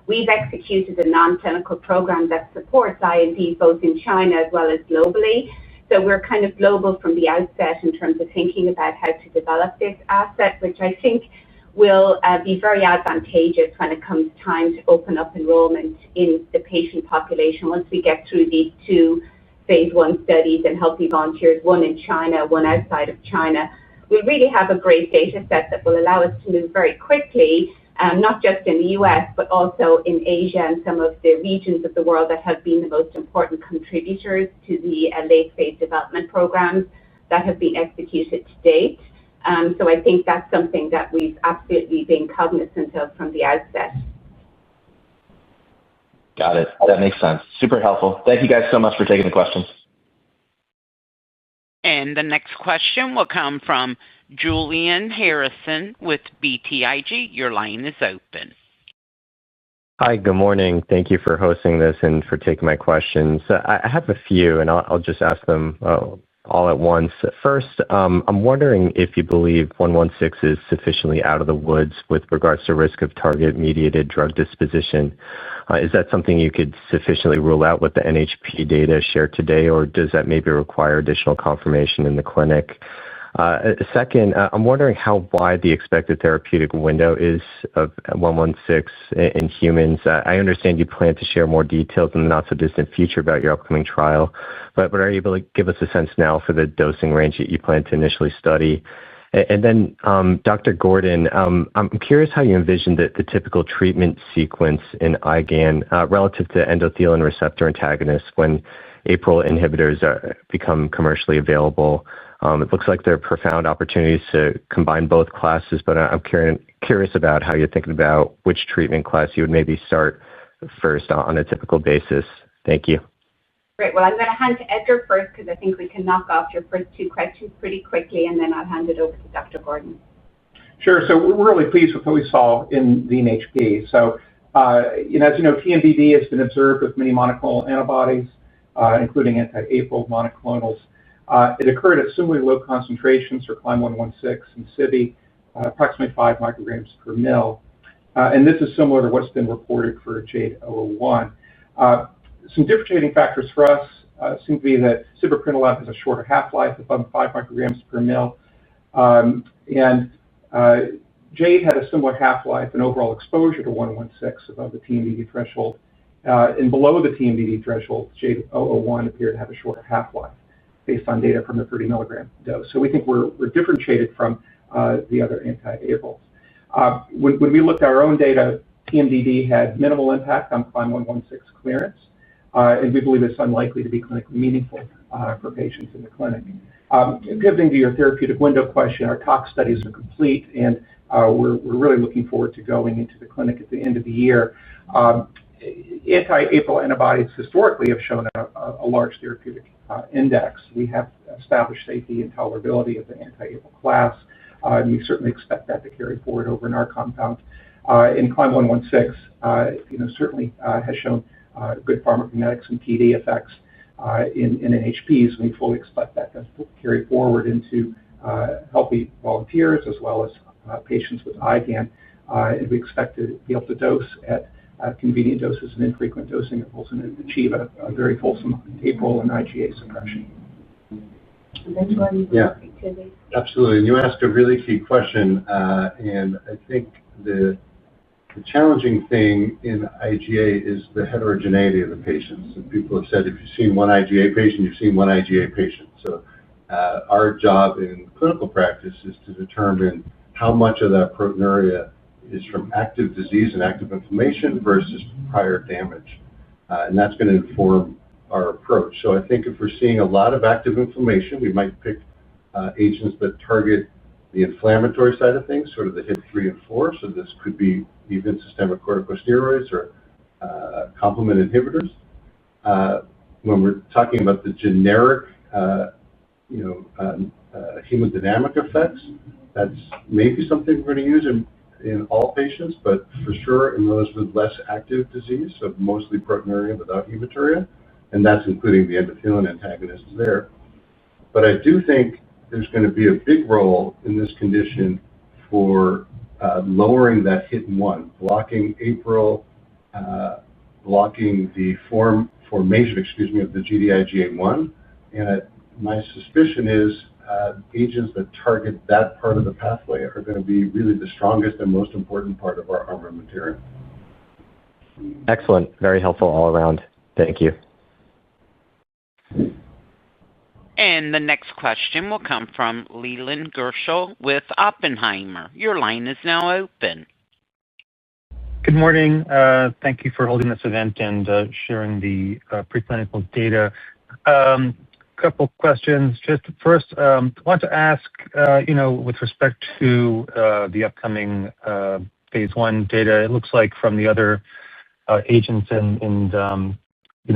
We've executed a non-clinical program that supports IND both in China as well as globally. So we're kind of global from the outset in terms of thinking about how to develop this asset, which I think will be very advantageous when it comes time to open up enrollment in the patient population once we get through these two phase 1 studies in healthy volunteers, one in China, one outside of China. We really have a great data set that will allow us to move very quickly, not just in the US, but also in Asia and some of the regions of the world that have been the most important contributors to the late-phase development programs that have been executed to date. So I think that's something that we've absolutely been cognizant of from the outset. Got it. That makes sense. Super helpful. Thank you guys so much for taking the questions. And the next question will come from Julian Harrison with BTIG. Your line is open. Hi, good morning. Thank you for hosting this and for taking my questions. I have a few, and I'll just ask them all at once. First, I'm wondering if you believe 116 is sufficiently out of the woods with regards to risk of target-mediated drug disposition. Is that something you could sufficiently rule out with the NHP data shared today, or does that maybe require additional confirmation in the clinic? Second, I'm wondering how wide the expected therapeutic window is of 116 in humans. I understand you plan to share more details in the not-so-distant future about your upcoming trial, but are you able to give us a sense now for the dosing range that you plan to initially study? And then, Dr. Gordon, I'm curious how you envision the typical treatment sequence in IgAN relative to endothelin receptor antagonists when APRIL inhibitors become commercially available. It looks like there are profound opportunities to combine both classes, but I'm curious about how you're thinking about which treatment class you would maybe start first on a typical basis. Thank you. Great. Well, I'm going to hand to Edgar first because I think we can knock off your first two questions pretty quickly, and then I'll hand it over to Dr. Gordon. Sure. So we're really pleased with what we saw in the NHP. So, as you know, TMDD has been observed with many monoclonal antibodies, including anti-APRIL monoclonals. It occurred at similarly low concentrations for CLYM116 and CIBI, approximately 5 micrograms per mil. And this is similar to what's been reported for JADE-001. Some differentiating factors for us seem to be that sibeprenlimab has a shorter half-life, above 5 micrograms per mil. And JADE had a similar half-life and overall exposure to 116 above the TMDD threshold. And below the TMDD threshold, JADE-001 appeared to have a shorter half-life based on data from the 30 milligram dose. So we think we're differentiated from the other anti-APRILs. When we looked at our own data, TMDD had minimal impact on CLYM116 clearance, and we believe it's unlikely to be clinically meaningful for patients in the clinic. Pivoting to your therapeutic window question, our tox studies are complete, and we're really looking forward to going into the clinic at the end of the year. Anti-APRIL antibodies historically have shown a large therapeutic index. We have established safety and tolerability of the anti-APRIL class, and we certainly expect that to carry forward over in our compound. In CLYM116, certainly has shown good pharmacokinetics and PD effects in NHPs, and we fully expect that to carry forward into healthy volunteers as well as patients with IgAN, and we expect to be able to dose at convenient doses and infrequent dosing intervals and achieve a very fulsome APRIL and IgA suppression. Yeah, absolutely. And you asked a really key question, and I think the challenging thing in IgA is the heterogeneity of the patients. And people have said, if you've seen one IgA patient, you've seen one IgA patient. So our job in clinical practice is to determine how much of that proteinuria is from active disease and active inflammation versus prior damage. And that's going to inform our approach. So I think if we're seeing a lot of active inflammation, we might pick agents that target the inflammatory side of things, sort of the HIT 3 and 4. So this could be even systemic corticosteroids or complement inhibitors. When we're talking about the generic, hemodynamic effects, that's maybe something we're going to use in all patients, but for sure in those with less active disease, so mostly proteinuria without hematuria, and that's including the endothelin antagonists there. But I do think there's going to be a big role in this condition for lowering that HIT1, blocking APRIL, blocking the formation of the Gd-IgA1, and my suspicion is agents that target that part of the pathway are going to be really the strongest and most important part of our armamentarium. Excellent. Very helpful all around. Thank you. And the next question will come from Leland Gershell with Oppenheimer. Your line is now open. Good morning. Thank you for holding this event and sharing the preclinical data. Couple questions. Just first, I want to ask, with respect to the upcoming phase 1 data, it looks like from the other agents in the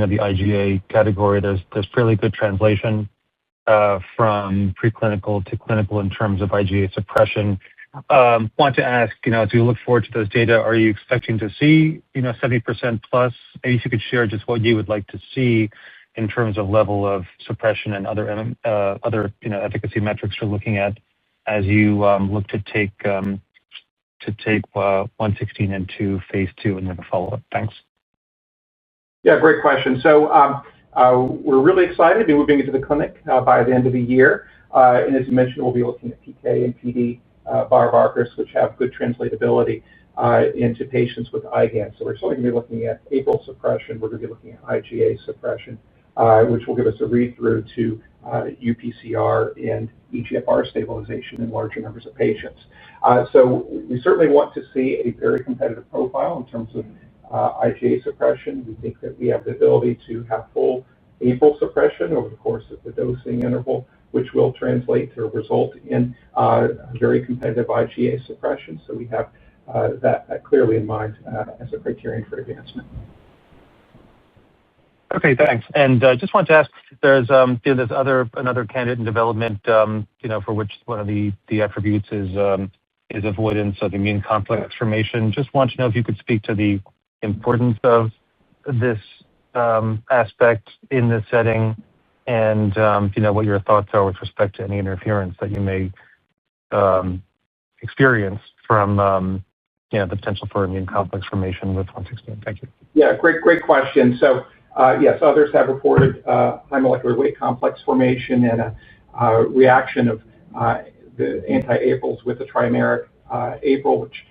IgA category, there's fairly good translation from preclinical to clinical in terms of IgA suppression. Want to ask, as we look forward to those data, are you expecting to see 70% plus? Maybe if you could share just what you would like to see in terms of level of suppression and other efficacy metrics you're looking at as you look to take 116 into phase 2 and then a follow-up. Thanks. Yeah, great question. So we're really excited to be moving into the clinic by the end of the year. And as you mentioned, we'll be looking at PK and PD biomarkers, which have good translatability into patients with IgAN. So we're certainly going to be looking at APRIL suppression. We're going to be looking at IgA suppression, which will give us a read-through to UPCR and eGFR stabilization in larger numbers of patients. So we certainly want to see a very competitive profile in terms of IgA suppression. We think that we have the ability to have full APRIL suppression over the course of the dosing interval, which will translate to result in very competitive IgA suppression. So we have that clearly in mind as a criterion for advancement. Okay, thanks. And just wanted to ask, there's another candidate in development, for which one of the attributes is avoidance of immune complex formation. Just want to know if you could speak to the importance of this aspect in this setting, and what your thoughts are with respect to any interference that you may experience from the potential for immune complex formation with 116. Thank you. Yeah, great question. So yes, others have reported high molecular weight complex formation and a reaction of the anti-APRILs with the trimeric APRIL, which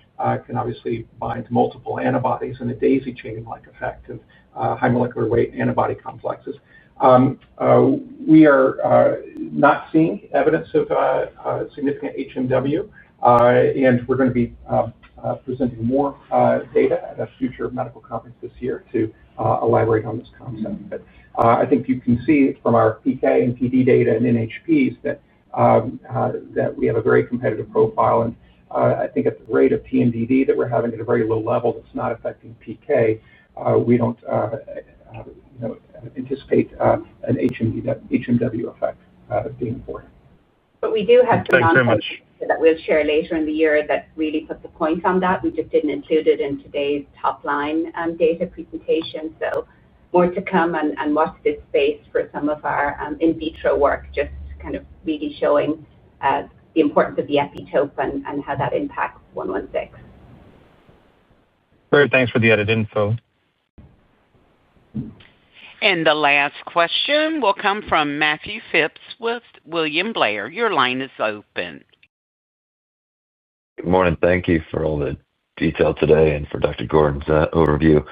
can obviously bind to multiple antibodies and a daisy chaining-like effect of high molecular weight antibody complexes. We are not seeing evidence of significant HMW, and we're going to be presenting more data at a future medical conference this year to elaborate on this concept. But I think you can see from our PK and PD data and NHPs that we have a very competitive profile. And I think at the rate of TMDD that we're having at a very low level that's not affecting PK, we don't anticipate an HMW effect being important. But we do have some non-clinical that we'll share later in the year that really puts a point on that. We just didn't include it in today's top-line data presentation. So more to come, and watch this space for some of our in vitro work, just kind of really showing the importance of the epitope and how that impacts 116. Great, thanks for the added info. And the last question will come from Matthew Phipps with William Blair. Your line is open. Good morning. Thank you for all the detail today and for Dr. Gordon's overview.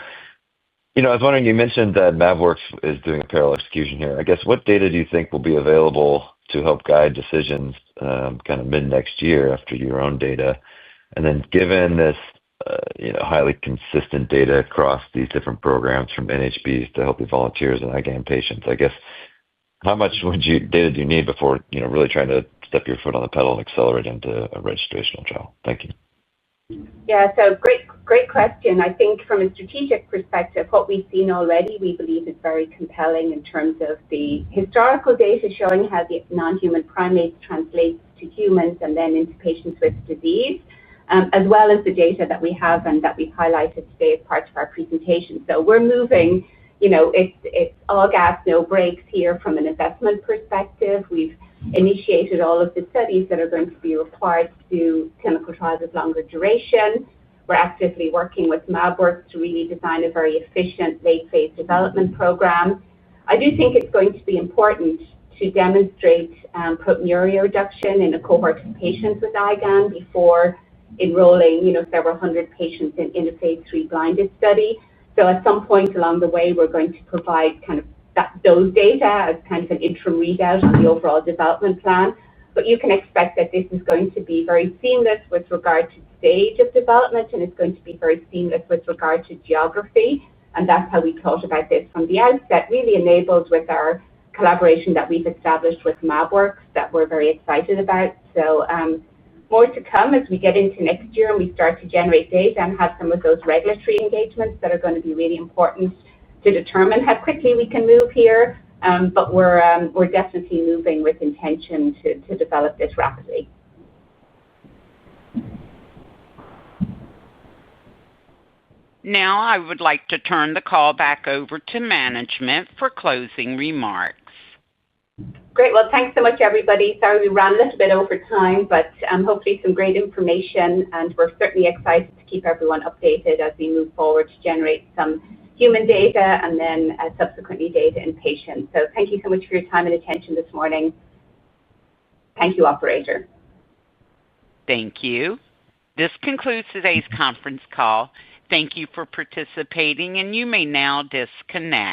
I was wondering, you mentioned that MabWorks is doing a parallel execution here. I guess what data do you think will be available to help guide decisions kind of mid-next year after your own data? And then given this highly consistent data across these different programs from NHPs to healthy volunteers and IgAN patients, I guess, how much data do you need before really trying to step your foot on the pedal and accelerate into a registrational trial? Thank you. Yeah, so great question. I think from a strategic perspective, what we've seen already, we believe is very compelling in terms of the historical data showing how the non-human primates translates to humans and then into patients with disease, as well as the data that we have and that we've highlighted today as part of our presentation. So we're moving, it's all gas, no brakes here from an investment perspective. We've initiated all of the studies that are going to be required to do clinical trials of longer duration. We're actively working with MabWorks to really design a very efficient late-phase development program. I do think it's going to be important to demonstrate proteinuria reduction in a cohort of patients with IgAN before enrolling, several hundred patients in a phase 3 blinded study. So at some point along the way, we're going to provide kind of those data as kind of an interim readout on the overall development plan. But you can expect that this is going to be very seamless with regard to stage of development, and it's going to be very seamless with regard to geography. And that's how we thought about this from the outset, really enabled with our collaboration that we've established with MabWorks that we're very excited about. So more to come as we get into next year and we start to generate data and have some of those regulatory engagements that are going to be really important to determine how quickly we can move here. But we're definitely moving with intention to develop this rapidly. Now, I would like to turn the call back over to management for closing remarks. Great. Well, thanks so much, everybody. Sorry we ran a little bit over time, but hopefully some great information, and we're certainly excited to keep everyone updated as we move forward to generate some human data and then subsequently data in patients. So thank you so much for your time and attention this morning. Thank you, operator. Thank you. This concludes today's conference call. Thank you for participating, and you may now disconnect.